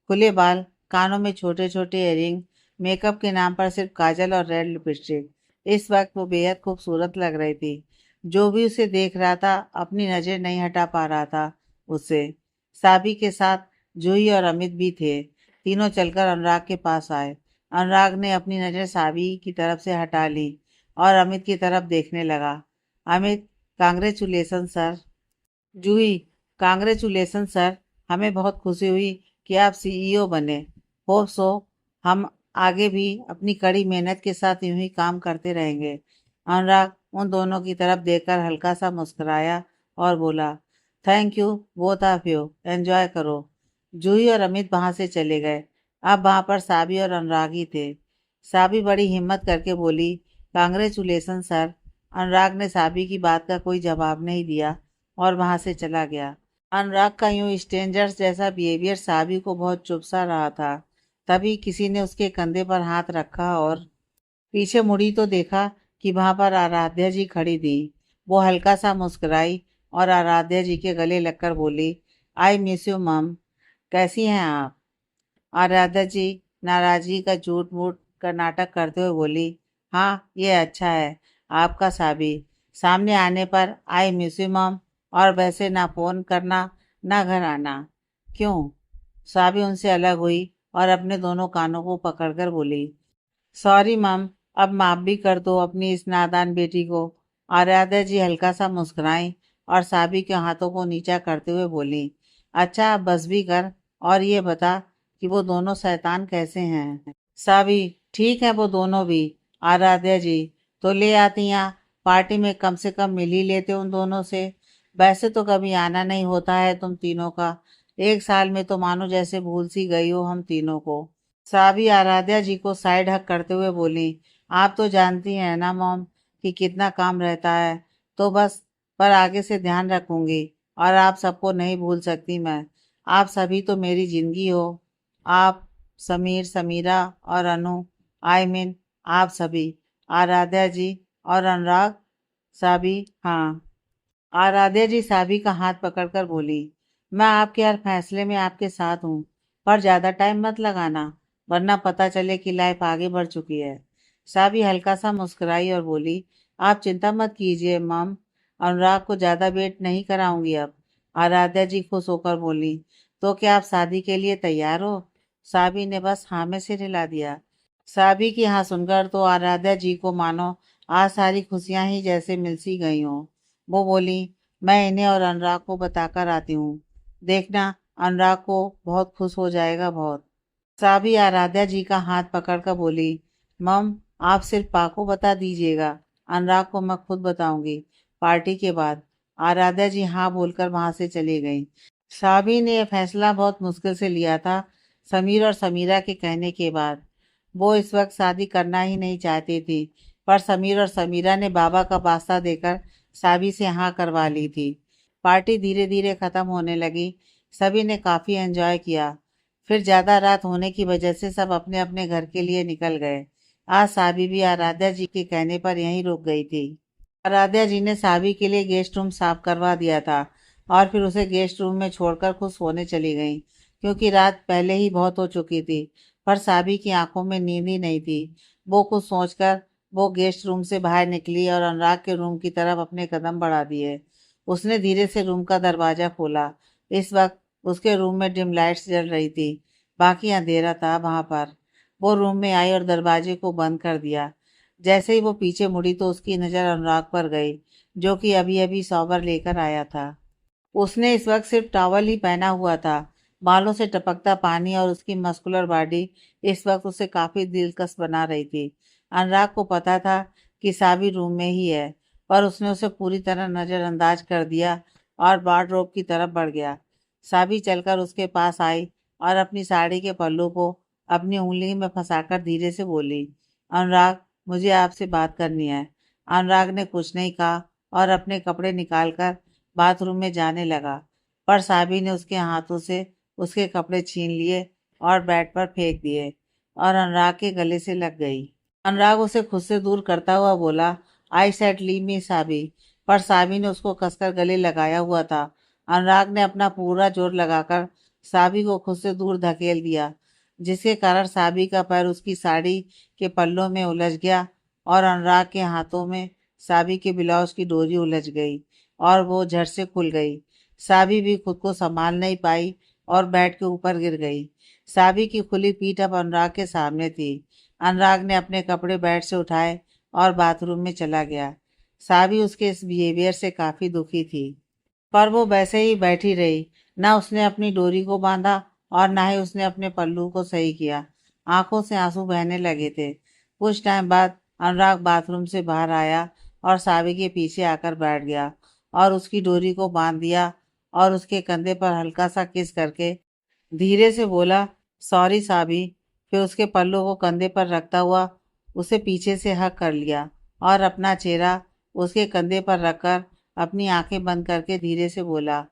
खुले बाल, कानों में छोटे छोटे इयररिंग, मेकअप के नाम पर सिर्फ काजल और रेड लिपस्टिक। इस वक्त वो बेहद खूबसूरत लग रही थी। जो भी उसे देख रहा था अपनी नजर नहीं हटा पा रहा था उससे। साबी के साथ जूही और अमित भी थे। तीनों चलकर अनुराग के पास आए। अनुराग ने अपनी नज़र साबी की तरफ से हटा ली और अमित की तरफ देखने लगा। Amit, congratulation sir. Juhi, congratulation sir. हमें बहुत खुशी हुई कि आप सीईओ बने। होप सो हम आगे भी अपनी कड़ी मेहनत के साथ यूं ही काम करते रहेंगे। अनुराग उन दोनों की तरफ देखकर हल्का सा मुस्कुराया और बोला, thank you both of you, enjoy करो। जूही और अमित वहां से चले गए। अब वहां पर साबी और अनुराग ही थे। साबी बड़ी हिम्मत करके बोली, कांग्रेचुलेसन सर। अनुराग ने साबी की बात का कोई जवाब नहीं दिया और वहां से चला गया। अनुराग का यूं स्ट्रेंजर्स जैसा बिहेवियर साबी को बहुत चुभ सा रहा था। तभी किसी ने उसके कंधे पर हाथ रखा और पीछे मुड़ी तो देखा कि वहां पर आराध्या जी खड़ी थी। वो हल्का सा मुस्कुराई और आराध्या जी के गले लगकर बोली, आई मिस यू मम। कैसी हैं आप? आराध्या जी नाराजगी का झूठ मूठ का नाटक करते हुए बोली, हाँ ये अच्छा है आपका साबी। सामने आने पर आई मिस यू मम और वैसे ना फोन करना ना घर आना। क्यों? साबी उनसे अलग हुई और अपने दोनों कानों को पकड़कर बोली, सॉरी मम, अब माफ भी कर दो अपनी इस नादान बेटी को। आराध्या जी हल्का सा मुस्कुराई और साबी के हाथों को नीचा करते हुए बोली, अच्छा अब बस भी कर और ये बता कि वो दोनों शैतान कैसे हैं। साबी, ठीक है वो दोनों भी। आराध्या जी, तो ले आती यहाँ, पार्टी में कम से कम मिल ही लेते उन दोनों से। वैसे तो कभी आना नहीं होता है तुम तीनों का। एक साल में तो मानो जैसे भूल सी गई हो हम तीनों को। साबी आराध्या जी को साइड हक करते हुए बोली, आप तो जानती हैं ना मॉम कि कितना काम रहता है। तो बस पर आगे से ध्यान रखूंगी और आप सबको नहीं भूल सकती मैं। आप सभी तो मेरी जिंदगी हो। आप, समीर, समीरा और अनु, आई मीन आप सभी। आराध्या जी और अनुराग। साबी, हाँ। आराध्या जी साबी का हाथ पकड़कर बोली, मैं आपके हर फैसले में आपके साथ हूँ, पर ज्यादा टाइम मत लगाना वरना पता चले कि लाइफ आगे बढ़ चुकी है। साबी हल्का सा मुस्कुराई और बोली, आप चिंता मत कीजिए मम, अनुराग को ज्यादा वेट नहीं कराऊंगी अब। आराध्या जी खुश होकर बोली, तो क्या आप शादी के लिए तैयार हो? साबी ने बस हाँ में सिर हिला दिया। साबी की हाँ सुनकर तो आराध्या जी को मानो आज सारी खुशियां ही जैसे मिल सी गई हों। वो बोली, मैं इन्हें और अनुराग को बताकर आती हूँ। देखना, अनुराग को बहुत खुश हो जाएगा बहुत। साबी आराध्या जी का हाथ पकड़कर बोली, मम आप सिर्फ पा को बता दीजिएगा, अनुराग को मैं खुद बताऊंगी पार्टी के बाद। आराध्या जी हाँ बोलकर वहां से चली गई। साबी ने यह फैसला बहुत मुश्किल से लिया था, समीर और समीरा के कहने के बाद। वो इस वक्त शादी करना ही नहीं चाहती थी, पर समीर और समीरा ने बाबा का वास्ता देकर साबी से हाँ करवा ली थी। पार्टी धीरे धीरे खत्म होने लगी। सभी ने काफी एंजॉय किया। फिर ज्यादा रात होने की वजह से सब अपने अपने घर के लिए निकल गए। आज साबी भी आराध्या जी के कहने पर यहीं रुक गई थी। आराध्या जी ने साबी के लिए गेस्ट रूम साफ करवा दिया था और फिर उसे गेस्ट रूम में छोड़कर खुद सोने चली गई, क्योंकि रात पहले ही बहुत हो चुकी थी। पर साबी की आंखों में नींद ही नहीं थी। वो कुछ सोचकर वो गेस्ट रूम से बाहर निकली और अनुराग के रूम की तरफ अपने कदम बढ़ा दिए। उसने धीरे से रूम का दरवाजा खोला। इस वक्त उसके रूम में डिम लाइट्स जल रही थी, बाकी अंधेरा था वहां पर। वो रूम में आई और दरवाजे को बंद कर दिया। जैसे ही वो पीछे मुड़ी तो उसकी नज़र अनुराग पर गई, जो कि अभी अभी शॉवर लेकर आया था। उसने इस वक्त सिर्फ टॉवल ही पहना हुआ था। बालों से टपकता पानी और उसकी मस्कुलर बॉडी इस वक्त उसे काफी दिलकश बना रही थी। अनुराग को पता था कि साबी रूम में ही है, पर उसने उसे पूरी तरह नजरअंदाज कर दिया और वार्डरोब की तरफ बढ़ गया। साबी चलकर उसके पास आई और अपनी साड़ी के पल्लू को अपनी उंगली में फंसाकर धीरे से बोली, अनुराग मुझे आपसे बात करनी है। अनुराग ने कुछ नहीं कहा और अपने कपड़े निकालकर बाथरूम में जाने लगा, पर साबी ने उसके हाथों से उसके कपड़े छीन लिए और बेड पर फेंक दिए और अनुराग के गले से लग गई। अनुराग उसे खुद से दूर करता हुआ बोला, I said leave me Sabi, पर साबी ने उसको कसकर गले लगाया हुआ था। अनुराग ने अपना पूरा जोर लगाकर साबी को खुद से दूर धकेल दिया, जिसके कारण साबी का पैर उसकी साड़ी के पल्लों में उलझ गया और अनुराग के हाथों में साबी के ब्लाउज की डोरी उलझ गई और वो झट से खुल गई। साबी भी खुद को संभाल नहीं पाई और बेड के ऊपर गिर गई। साबी की खुली पीठ अब अनुराग के सामने थी। अनुराग ने अपने कपड़े बेड से उठाए और बाथरूम में चला गया। साबी उसके इस बिहेवियर से काफी दुखी थी, पर वो वैसे ही बैठी रही। ना उसने अपनी डोरी को बांधा और ना ही उसने अपने पल्लू को सही किया। आंखों से आंसू बहने लगे थे। कुछ टाइम बाद अनुराग बाथरूम से बाहर आया और साबी के पीछे आकर बैठ गया और उसकी डोरी को बांध दिया और उसके कंधे पर हल्का सा किस करके धीरे से बोला, सॉरी साबी। फिर उसके पल्लू को कंधे पर रखता हुआ उसे पीछे से हक कर लिया और अपना चेहरा उसके कंधे पर रखकर अपनी आंखें बंद करके धीरे से बोला,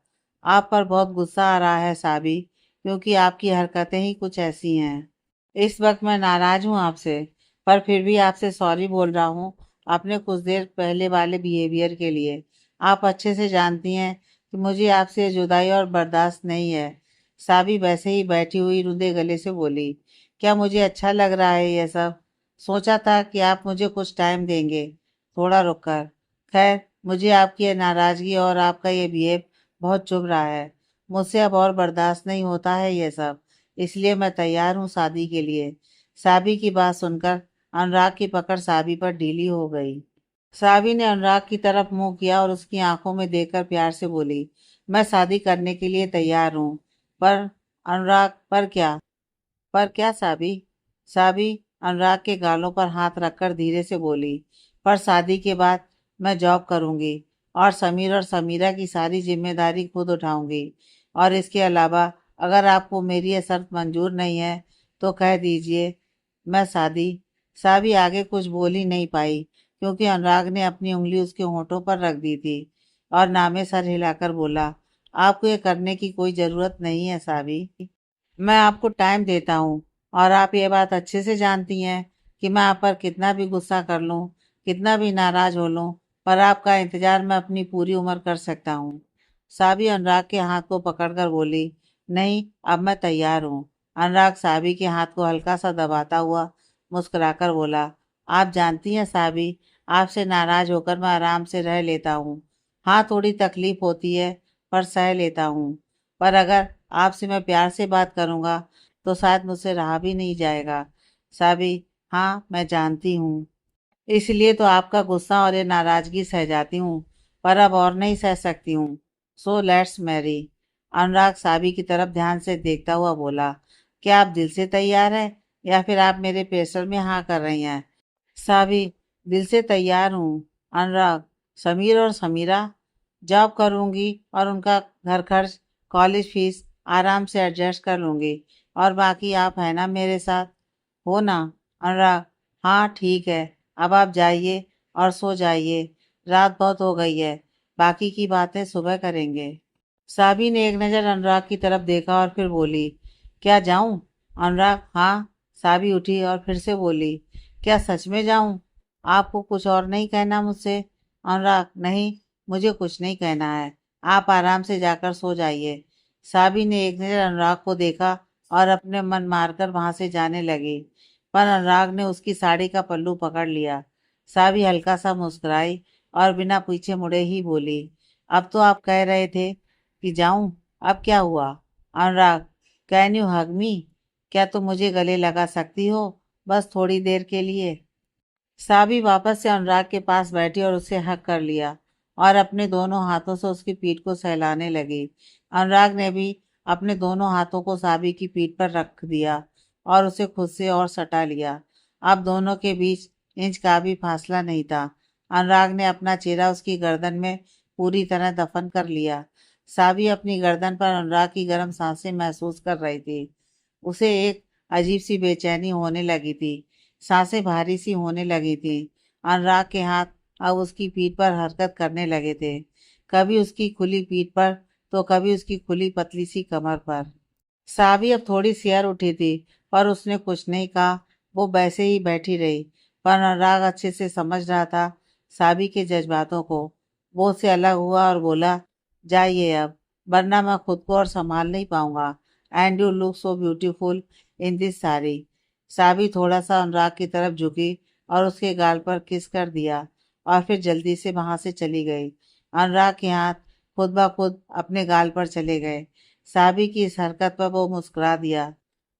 आप पर बहुत गुस्सा आ रहा है साबी, क्योंकि आपकी हरकतें ही कुछ ऐसी हैं। इस वक्त मैं नाराज हूँ आपसे, पर फिर भी आपसे सॉरी बोल रहा हूँ अपने कुछ देर पहले वाले बिहेवियर के लिए। आप अच्छे से जानती हैं कि मुझे आपसे जुदाई और बर्दाश्त नहीं है। साबी वैसे ही बैठी हुई रुंधे गले से बोली, क्या मुझे अच्छा लग रहा है ये सब? सोचा था कि आप मुझे कुछ टाइम देंगे, थोड़ा रुक कर। खैर, मुझे आपकी ये नाराजगी और आपका ये बिहेव बहुत चुभ रहा है। मुझसे अब और बर्दाश्त नहीं होता है ये सब, इसलिए मैं तैयार हूँ शादी के लिए। साबी की बात सुनकर अनुराग की पकड़ साबी पर ढीली हो गई। साबी ने अनुराग की तरफ मुंह किया और उसकी आंखों में देखकर प्यार से बोली, मैं शादी करने के लिए तैयार हूँ। पर अनुराग, पर क्या साबी? साबी अनुराग के गालों पर हाथ रखकर धीरे से बोली, पर शादी के बाद मैं जॉब करूंगी और समीर और समीरा की सारी जिम्मेदारी खुद उठाऊंगी। और इसके अलावा अगर आपको मेरी ये शर्त मंजूर नहीं है तो कह दीजिए। मैं शादी साबी आगे कुछ बोल ही नहीं पाई, क्योंकि अनुराग ने अपनी उंगली उसके होठों पर रख दी थी और नामे सर हिलाकर बोला, आपको ये करने की कोई जरूरत नहीं है साबी। मैं आपको टाइम देता हूँ और आप ये बात अच्छे से जानती हैं कि मैं आप पर कितना भी गुस्सा कर लूँ, कितना भी नाराज हो लूँ, पर आपका इंतजार मैं अपनी पूरी उम्र कर सकता हूँ। साबी अनुराग के हाथ को पकड़कर बोली, नहीं, अब मैं तैयार हूँ। अनुराग साबी के हाथ को हल्का सा दबाता हुआ मुस्कुराकर बोला, आप जानती हैं साबी, आपसे नाराज होकर मैं आराम से रह लेता हूँ। हाँ, थोड़ी तकलीफ होती है, पर सह लेता हूँ। पर अगर आपसे मैं प्यार से बात करूंगा तो शायद मुझसे रहा भी नहीं जाएगा। साबी, हाँ मैं जानती हूँ, इसलिए तो आपका गुस्सा और ये नाराजगी सह जाती हूँ, पर अब और नहीं सह सकती हूँ। So let's marry. Anurag Sabi की तरफ ध्यान से देखता हुआ बोला, क्या आप दिल से तैयार हैं या फिर आप मेरे प्रेशर में हाँ कर रही हैं? साबी, दिल से तैयार हूँ। अनुराग, समीर और समीरा? जॉब करूँगी और उनका घर खर्च, कॉलेज फीस आराम से एडजस्ट कर लूँगी। और बाकी आप है ना मेरे साथ, हो ना? अनुराग, हाँ ठीक है, अब आप जाइए और सो जाइए, रात बहुत हो गई है, बाकी की बातें सुबह करेंगे। साबी ने एक नज़र अनुराग की तरफ देखा और फिर बोली, क्या जाऊं? अनुराग, हाँ। साबी उठी और फिर से बोली, क्या सच में जाऊं? आपको कुछ और नहीं कहना मुझसे? अनुराग, नहीं, मुझे कुछ नहीं कहना है, आप आराम से जाकर सो जाइए। साबी ने एक नज़र अनुराग को देखा और अपने मन मारकर वहां से जाने लगी, पर अनुराग ने उसकी साड़ी का पल्लू पकड़ लिया। साबी हल्का सा मुस्कुराई और बिना पीछे मुड़े ही बोली, अब तो आप कह रहे थे कि जाऊं, अब क्या हुआ? अनुराग, कैन यू हग मी? क्या तुम मुझे गले लगा सकती हो, बस थोड़ी देर के लिए? साबी वापस से अनुराग के पास बैठी और उसे हक कर लिया और अपने दोनों हाथों से उसकी पीठ को सहलाने लगी। अनुराग ने भी अपने दोनों हाथों को साबी की पीठ पर रख दिया और उसे खुद से और सटा लिया। अब दोनों के बीच इंच का भी फासला नहीं था। अनुराग ने अपना चेहरा उसकी गर्दन में पूरी तरह दफन कर लिया। साबी अपनी गर्दन पर अनुराग की गर्म सांसें महसूस कर रही थी। उसे एक अजीब सी बेचैनी होने लगी थी, सांसें भारी सी होने लगी थी। अनुराग के हाथ अब उसकी पीठ पर हरकत करने लगे थे, कभी उसकी खुली पीठ पर तो कभी उसकी खुली पतली सी कमर पर। साबी अब थोड़ी सियर उठी थी, पर उसने कुछ नहीं कहा। वो वैसे ही बैठी रही, पर अनुराग अच्छे से समझ रहा था साबी के जज्बातों को। वो उससे अलग हुआ और बोला, जाइए अब, वरना मैं खुद को और संभाल नहीं पाऊंगा। And you look so beautiful in this sari. Sabi थोड़ा सा अनुराग की तरफ झुकी और उसके गाल पर किस कर दिया और फिर जल्दी से वहां से चली गई। अनुराग के हाथ खुद ब खुद अपने गाल पर चले गए। साबी की इस हरकत पर वो मुस्कुरा दिया।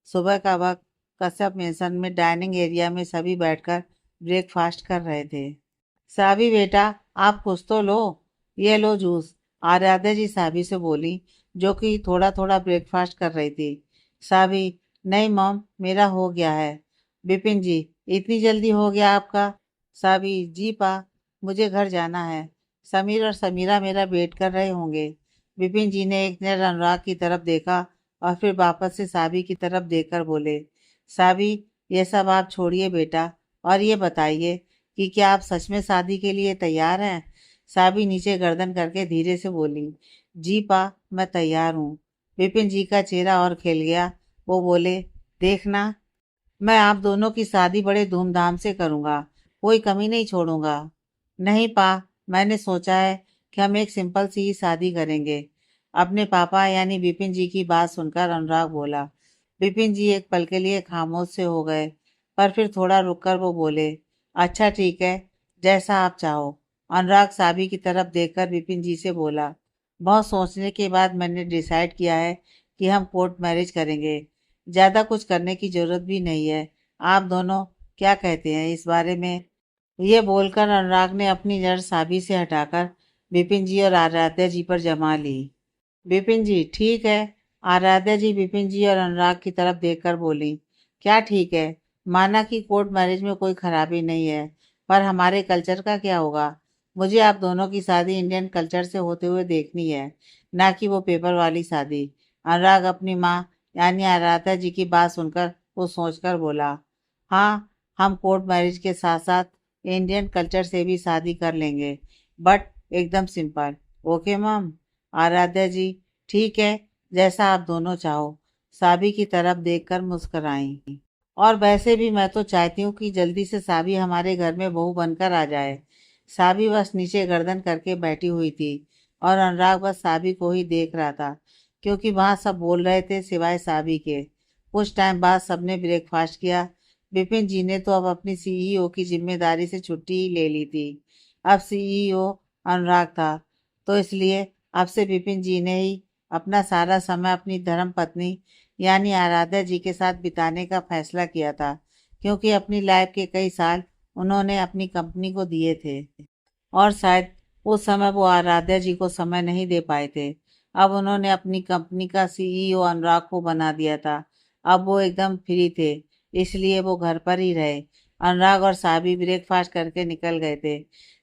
सुबह का वक्त कश्यप मेंशन में डाइनिंग एरिया में सभी बैठकर ब्रेकफास्ट कर रहे थे। साबी बेटा, आप कुछ तो लो, ये लो जूस। आराध्या जी साबी से बोली, जो कि थोड़ा थोड़ा ब्रेकफास्ट कर रही थी। साबी, नहीं मॉम, मेरा हो गया है। विपिन जी, इतनी जल्दी हो गया आपका? साबी, जी पा, मुझे घर जाना है। समीर और समीरा मेरा वेट कर रहे होंगे। विपिन जी ने एक नज़र अनुराग की तरफ देखा और फिर वापस से साबी की तरफ देखकर बोले, साबी, ये सब आप छोड़िए बेटा, और ये बताइए कि क्या आप सच में शादी के लिए तैयार हैं? साबी नीचे गर्दन करके धीरे से बोली, जी पा, मैं तैयार हूँ। विपिन जी का चेहरा और खिल गया। वो बोले, देखना, मैं आप दोनों की शादी बड़े धूमधाम से करूँगा, कोई कमी नहीं छोड़ूंगा। नहीं पा, मैंने सोचा है कि हम एक सिंपल सी ही शादी करेंगे। अपने पापा यानी विपिन जी की बात सुनकर अनुराग बोला। विपिन जी एक पल के लिए खामोश से हो गए, पर फिर थोड़ा रुककर वो बोले, अच्छा ठीक है, जैसा आप चाहो। अनुराग साबी की तरफ देखकर विपिन जी से बोला, बहुत सोचने के बाद मैंने डिसाइड किया है कि हम कोर्ट मैरिज करेंगे। ज़्यादा कुछ करने की जरूरत भी नहीं है। आप दोनों क्या कहते हैं इस बारे में? ये बोलकर अनुराग ने अपनी नज़र साबी से हटाकर विपिन जी और आराध्या जी पर जमा ली। विपिन जी, ठीक है। आराध्या जी विपिन जी और अनुराग की तरफ देखकर बोली, क्या ठीक है? माना कि कोर्ट मैरिज में कोई खराबी नहीं है, पर हमारे कल्चर का क्या होगा? मुझे आप दोनों की शादी इंडियन कल्चर से होते हुए देखनी है, ना कि वो पेपर वाली शादी। अनुराग अपनी माँ यानी आराध्या जी की बात सुनकर वो सोचकर बोला, हाँ, हम कोर्ट मैरिज के साथ साथ इंडियन कल्चर से भी शादी कर लेंगे, बट एकदम सिंपल। ओके मम? आराध्या जी, ठीक है, जैसा आप दोनों चाहो। साबी की तरफ देखकर मुस्कुराई। और वैसे भी मैं तो चाहती हूँ कि जल्दी से साबी हमारे घर में बहू बनकर आ जाए। साबी बस नीचे गर्दन करके बैठी हुई थी और अनुराग बस साबी को ही देख रहा था, क्योंकि वहाँ सब बोल रहे थे सिवाय साबी के। कुछ टाइम बाद सबने ब्रेकफास्ट किया। विपिन जी ने तो अब अपनी सीईओ की जिम्मेदारी से छुट्टी ही ले ली थी। अब सीईओ अनुराग था, तो इसलिए अब से विपिन जी ने ही अपना सारा समय अपनी धर्म पत्नी यानी आराध्या जी के साथ बिताने का फैसला किया था, क्योंकि अपनी लाइफ के कई साल उन्होंने अपनी कंपनी को दिए थे और शायद उस समय वो आराध्या जी को समय नहीं दे पाए थे। अब उन्होंने अपनी कंपनी का सीईओ अनुराग को बना दिया था। अब वो एकदम फ्री थे, इसलिए वो घर पर ही रहे। अनुराग और साबी ब्रेकफास्ट करके निकल गए थे।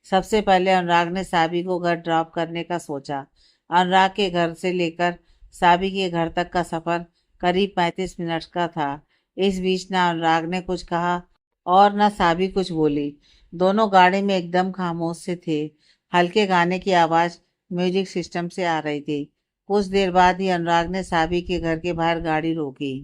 सबसे पहले अनुराग ने साबी को घर ड्रॉप करने का सोचा। अनुराग के घर से लेकर साबी के घर तक का सफ़र करीब 35 मिनट का था। इस बीच ना अनुराग ने कुछ कहा और न साबी कुछ बोली। दोनों गाड़ी में एकदम खामोश से थे। हल्के गाने की आवाज़ म्यूजिक सिस्टम से आ रही थी। कुछ देर बाद ही अनुराग ने साबी के घर के बाहर गाड़ी रोकी।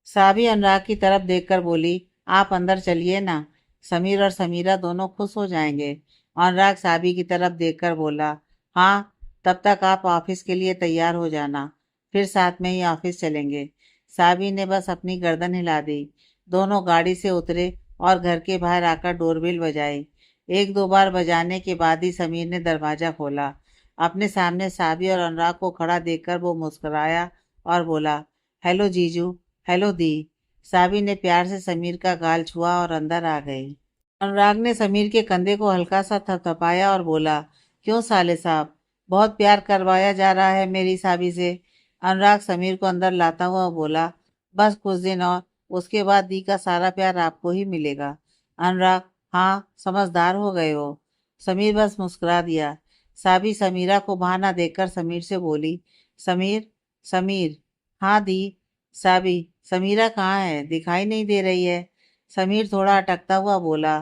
साबी अनुराग की तरफ देखकर बोली, आप अंदर चलिए ना, समीर और समीरा दोनों खुश हो जाएंगे। अनुराग साबी की तरफ देखकर बोला, हाँ, तब तक आप ऑफिस के लिए तैयार हो जाना, फिर साथ में ही ऑफिस चलेंगे। साबी ने बस अपनी गर्दन हिला दी। दोनों गाड़ी से उतरे और घर के बाहर आकर डोरबेल बजाई। एक दो बार बजाने के बाद ही समीर ने दरवाज़ा खोला। अपने सामने साबी और अनुराग को खड़ा देखकर वो मुस्कुराया और बोला, हेलो जीजू, हेलो दी। साबी ने प्यार से समीर का गाल छुआ और अंदर आ गई। अनुराग ने समीर के कंधे को हल्का सा थपथपाया और बोला, क्यों साले साहब, बहुत प्यार करवाया जा रहा है मेरी साबी से? अनुराग समीर को अंदर लाता हुआ बोला, बस कुछ दिन और, उसके बाद दी का सारा प्यार आपको ही मिलेगा। अनुराग, हाँ, समझदार हो गए हो। समीर बस मुस्कुरा दिया। साबी समीरा को बहाना देकर समीर से बोली, समीर, समीर। हाँ दी। साबी, समीरा कहाँ है, दिखाई नहीं दे रही है। समीर थोड़ा अटकता हुआ बोला।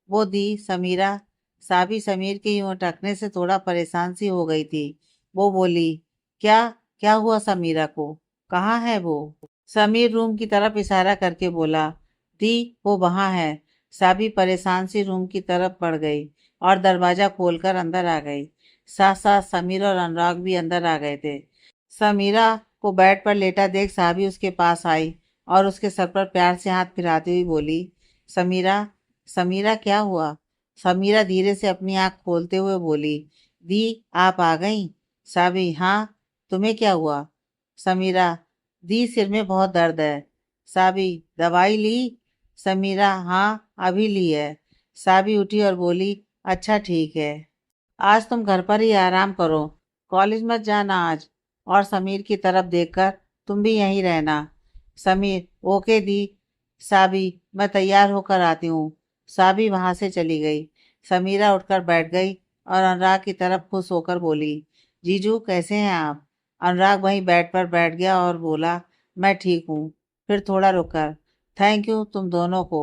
वो दी समीरा। साबी समीर के यूं अटकने से थोड़ा परेशान सी हो गई थी। वो बोली, क्या क्या हुआ समीरा को? कहाँ है वो? समीर रूम की तरफ इशारा करके बोला। दी, वो वहां है। साबी परेशान सी रूम की तरफ बढ़ गई और दरवाजा खोलकर अंदर आ गई। साथ साथ समीर और अनुराग भी अंदर आ गए थे। समीरा को बेड पर लेटा देख साबी उसके पास आई और उसके सर पर प्यार से हाथ फिराती हुई बोली, समीरा, समीरा क्या हुआ? समीरा धीरे से अपनी आंख खोलते हुए बोली, दी, आप आ गई? साबी, हाँ, तुम्हें क्या हुआ? समीरा, दी, सिर में बहुत दर्द है। साबी, दवाई ली? समीरा, हाँ, अभी ली है। साबी उठी और बोली, अच्छा ठीक है, आज तुम घर पर ही आराम करो, कॉलेज मत जाना आज। और समीर की तरफ देखकर, तुम भी यहीं रहना। समीर, ओके दी। साबी, मैं तैयार होकर आती हूँ। साबी वहां से चली गई। समीरा उठकर बैठ गई और अनुराग की तरफ खुश होकर बोली, जीजू कैसे हैं आप? अनुराग वहीं बेड पर बैठ गया और बोला, मैं ठीक हूँ। फिर थोड़ा रुककर, थैंक यू तुम दोनों को,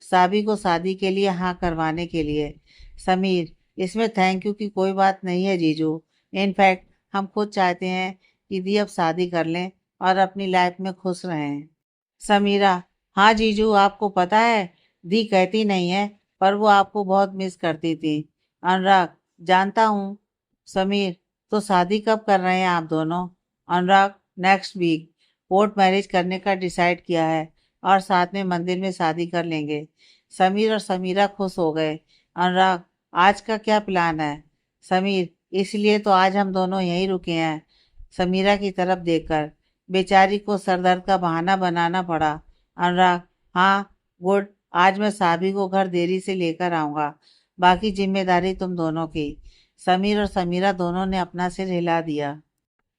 साबी को शादी के लिए हाँ करवाने के लिए। समीर, इसमें थैंक यू की कोई बात नहीं है जीजू। इनफैक्ट हम खुद चाहते हैं कि दी अब शादी कर लें और अपनी लाइफ में खुश रहें। समीरा, हाँ जीजू, आपको पता है, दी कहती नहीं है पर वो आपको बहुत मिस करती थी। अनुराग, जानता हूँ। समीर, तो शादी कब कर रहे हैं आप दोनों? अनुराग, नेक्स्ट वीक कोर्ट मैरिज करने का डिसाइड किया है और साथ में मंदिर में शादी कर लेंगे। समीर और समीरा खुश हो गए। अनुराग, आज का क्या प्लान है? समीर, इसलिए तो आज हम दोनों यहीं रुके हैं। समीरा की तरफ देखकर, बेचारी को सरदर्द का बहाना बनाना पड़ा। अनुराग, हाँ, गुड, आज मैं साबी को घर देरी से लेकर आऊंगा, बाकी जिम्मेदारी तुम दोनों की। समीर और समीरा दोनों ने अपना सिर हिला दिया।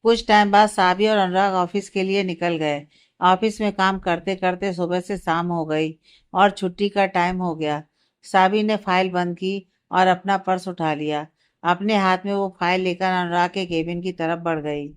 कुछ टाइम बाद साबी और अनुराग ऑफिस के लिए निकल गए। ऑफिस में काम करते करते सुबह से शाम हो गई और छुट्टी का टाइम हो गया। साबी ने फाइल बंद की और अपना पर्स उठा लिया। अपने हाथ में वो फाइल लेकर अनुराग के केबिन की तरफ बढ़ गई।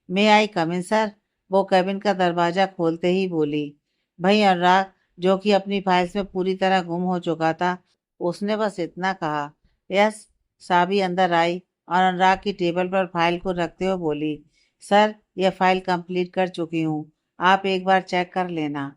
मे आई कम इन सर? वो केबिन का दरवाजा खोलते ही बोली। भाई अनुराग, जो कि अपनी फाइल्स में पूरी तरह गुम हो चुका था, उसने बस इतना कहा। यस। साबी अंदर आई और अनुराग की टेबल पर फाइल को रखते हुए बोली, सर, यह फाइल कंप्लीट कर चुकी हूँ, आप एक बार चेक कर लेना।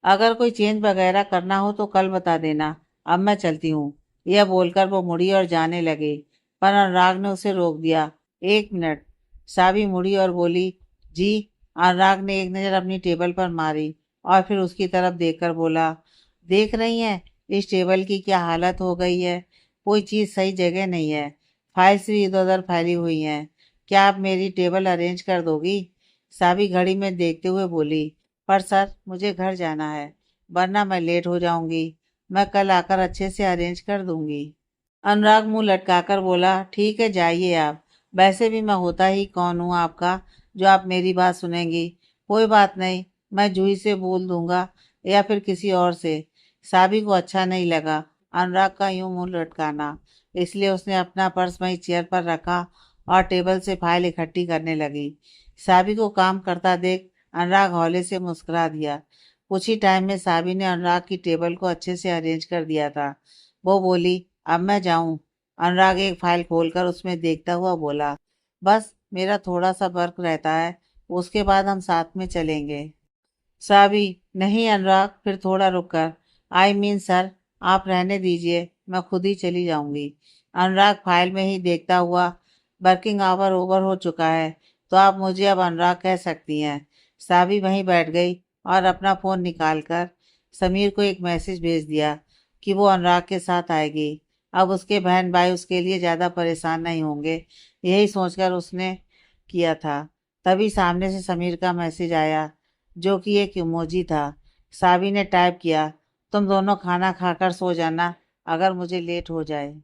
अगर कोई चेंज वगैरह करना हो तो कल बता देना, अब मैं चलती हूँ। यह बोलकर वो मुड़ी और जाने लगी, पर अनुराग ने उसे रोक दिया। एक मिनट। साबी मुड़ी और बोली, जी। अनुराग ने एक नज़र अपनी टेबल पर मारी और फिर उसकी तरफ देखकर बोला, देख रही हैं इस टेबल की क्या हालत हो गई है? कोई चीज़ सही जगह नहीं है, फाइल्स भी इधर उधर फैली हुई हैं। क्या आप मेरी टेबल अरेंज कर दोगी? साबी घड़ी में देखते हुए बोली, पर सर, मुझे घर जाना है, वरना मैं लेट हो जाऊंगी। मैं कल आकर अच्छे से अरेंज कर दूंगी। अनुराग मुंह लटकाकर बोला, ठीक है, जाइए आप। वैसे भी मैं होता ही कौन हूँ आपका जो आप मेरी बात सुनेंगी। कोई बात नहीं, मैं जूही से बोल दूंगा या फिर किसी और से। साबी को अच्छा नहीं लगा अनुराग का यूं मुंह लटकाना, इसलिए उसने अपना पर्स वहीं चेयर पर रखा और टेबल से फाइल इकट्ठी करने लगी। साबी को काम करता देख अनुराग हौले से मुस्कुरा दिया। कुछ ही टाइम में साबी ने अनुराग की टेबल को अच्छे से अरेंज कर दिया था। वो बोली, अब मैं जाऊं? अनुराग एक फाइल खोलकर उसमें देखता हुआ बोला, बस मेरा थोड़ा सा वर्क रहता है, उसके बाद हम साथ में चलेंगे। साबी, नहीं अनुराग, फिर थोड़ा रुक कर, आई मीन सर, आप रहने दीजिए, मैं खुद ही चली जाऊंगी। अनुराग फाइल में ही देखता हुआ, वर्किंग आवर ओवर हो चुका है, तो आप मुझे अब अनुराग कह सकती हैं। साबी वहीं बैठ गई और अपना फ़ोन निकालकर समीर को एक मैसेज भेज दिया कि वो अनुराग के साथ आएगी। अब उसके बहन भाई उसके लिए ज़्यादा परेशान नहीं होंगे, यही सोचकर उसने किया था। तभी सामने से समीर का मैसेज आया, जो कि एक इमोजी था। साबी ने टाइप किया, तुम दोनों खाना खाकर सो जाना अगर मुझे लेट हो जाए।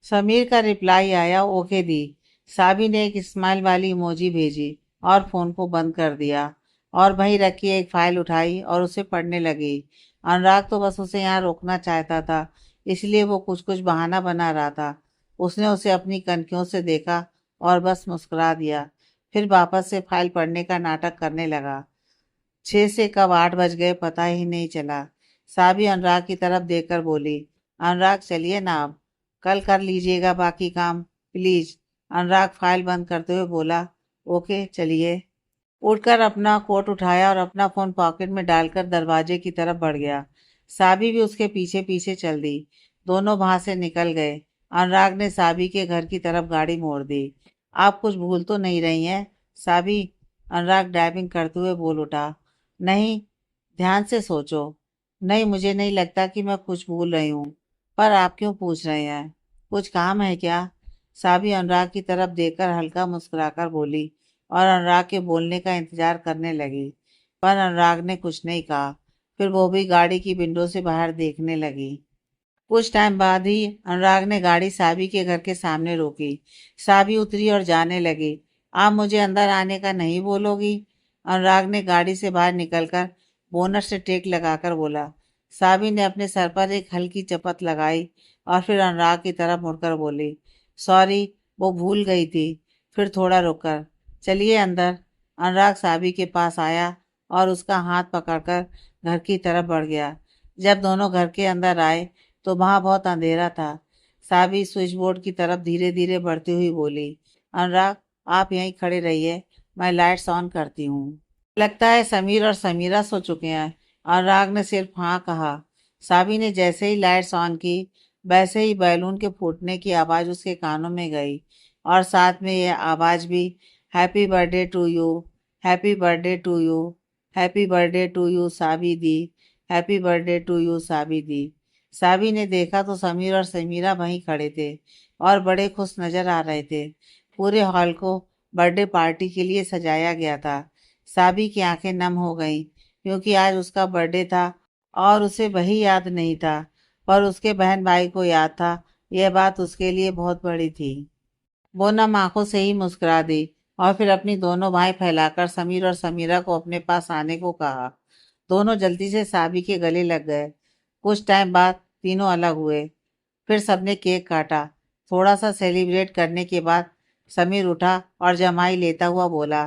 समीर का रिप्लाई आया, ओके दी। साबी ने एक स्माइल वाली इमोजी भेजी और फोन को बंद कर दिया और वहीं रखी एक फाइल उठाई और उसे पढ़ने लगी। अनुराग तो बस उसे यहाँ रोकना चाहता था, इसलिए वो कुछ कुछ बहाना बना रहा था। उसने उसे अपनी कनखियों से देखा और बस मुस्कुरा दिया, फिर वापस से फाइल पढ़ने का नाटक करने लगा। 6 से कब 8 बज गए पता ही नहीं चला। साबी अनुराग की तरफ देखकर बोली, अनुराग चलिए ना, अब कल कर लीजिएगा बाकी काम प्लीज। अनुराग फाइल बंद करते हुए बोला, ओके चलिए। उठकर अपना कोट उठाया और अपना फोन पॉकेट में डालकर दरवाजे की तरफ बढ़ गया। साबी भी उसके पीछे पीछे चल दी। दोनों वहां से निकल गए। अनुराग ने साबी के घर की तरफ गाड़ी मोड़ दी। आप कुछ भूल तो नहीं रही हैं साबी? अनुराग ड्राइविंग करते हुए बोल उठा। नहीं, ध्यान से सोचो। नहीं, मुझे नहीं लगता कि मैं कुछ भूल रही हूँ। पर आप क्यों पूछ रहे हैं? कुछ काम है क्या? साबी अनुराग की तरफ देखकर हल्का मुस्कुराकर बोली और अनुराग के बोलने का इंतजार करने लगी। पर अनुराग ने कुछ नहीं कहा। फिर वो भी गाड़ी की विंडो से बाहर देखने लगी। कुछ टाइम बाद ही अनुराग ने गाड़ी साबी के घर के सामने रोकी। साबी उतरी और जाने लगी। आप मुझे अंदर आने का नहीं बोलोगी? अनुराग ने गाड़ी से बाहर निकलकर बोनट से टेक लगाकर बोला। साबी ने अपने सर पर एक हल्की चपत लगाई और फिर अनुराग की तरफ मुड़कर बोली, सॉरी, वो भूल गई थी। फिर थोड़ा रुककर, चलिए अंदर। अनुराग साबी के पास आया और उसका हाथ पकड़कर घर की तरफ बढ़ गया। जब दोनों घर के अंदर आए तो वहां बहुत अंधेरा था। साबी स्विच बोर्ड की तरफ धीरे धीरे बढ़ती हुई बोली, अनुराग आप यहीं खड़े रहिए, मैं लाइट्स ऑन करती हूँ। लगता है समीर और समीरा सो चुके हैं। अनुराग ने सिर्फ हाँ कहा। साबी ने जैसे ही लाइट्स ऑन की, वैसे ही बैलून के फूटने की आवाज़ उसके कानों में गई और साथ में यह आवाज़ भी, happy birthday to you, happy birthday to you, happy birthday to you Sabi दी, happy birthday to you Sabi दी। साबी ने देखा तो समीर और समीरा वहीं खड़े थे और बड़े खुश नजर आ रहे थे। पूरे हॉल को बर्थडे पार्टी के लिए सजाया गया था। साबी की आंखें नम हो गईं क्योंकि आज उसका बर्थडे था और उसे वही याद नहीं था, पर उसके बहन भाई को याद था। यह बात उसके लिए बहुत बड़ी थी। वो नम आंखों से ही मुस्कुरा दी और फिर अपनी दोनों बाहें फैलाकर समीर और समीरा को अपने पास आने को कहा। दोनों जल्दी से साबी के गले लग गए। कुछ टाइम बाद तीनों अलग हुए। फिर सबने केक काटा। थोड़ा सा सेलिब्रेट करने के बाद समीर उठा और जमाई लेता हुआ बोला,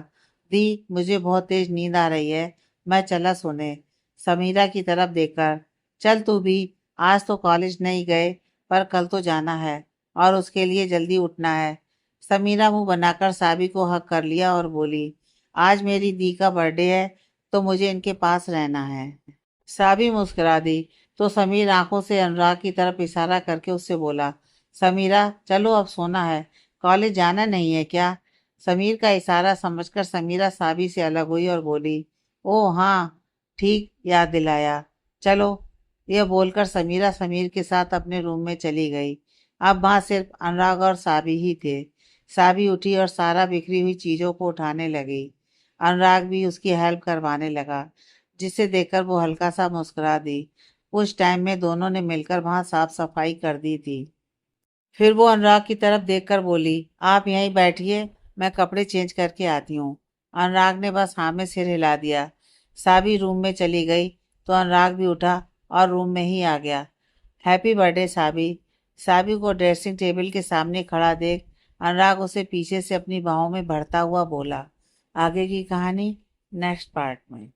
दी मुझे बहुत तेज नींद आ रही है, मैं चला सोने। समीरा की तरफ देखकर, चल तू भी, आज तो कॉलेज नहीं गए पर कल तो जाना है और उसके लिए जल्दी उठना है। समीरा मुंह बनाकर साबी को हक कर लिया और बोली, आज मेरी दी का बर्थडे है तो मुझे इनके पास रहना है। साबी मुस्कुरा दी तो समीर आंखों से अनुराग की तरफ इशारा करके उससे बोला, समीरा चलो अब सोना है, कॉलेज जाना नहीं है क्या? समीर का इशारा समझकर समीरा साबी से अलग हुई और बोली, ओह हाँ, ठीक याद दिलाया, चलो। यह बोलकर समीरा समीर के साथ अपने रूम में चली गई। अब वहां सिर्फ अनुराग और साबी ही थे। साबी उठी और सारा बिखरी हुई चीजों को उठाने लगी। अनुराग भी उसकी हेल्प करवाने लगा, जिसे देखकर वो हल्का सा मुस्कुरा दी। उस टाइम में दोनों ने मिलकर वहां साफ सफाई कर दी थी। फिर वो अनुराग की तरफ देखकर बोली, आप यहीं बैठिए, मैं कपड़े चेंज करके आती हूँ। अनुराग ने बस हाँ में सिर हिला दिया। साबी रूम में चली गई तो अनुराग भी उठा और रूम में ही आ गया। Happy birthday Sabi. साबी को ड्रेसिंग टेबल के सामने खड़ा देख अनुराग उसे पीछे से अपनी बाहों में भरता हुआ बोला, आगे की कहानी नेक्स्ट पार्ट में।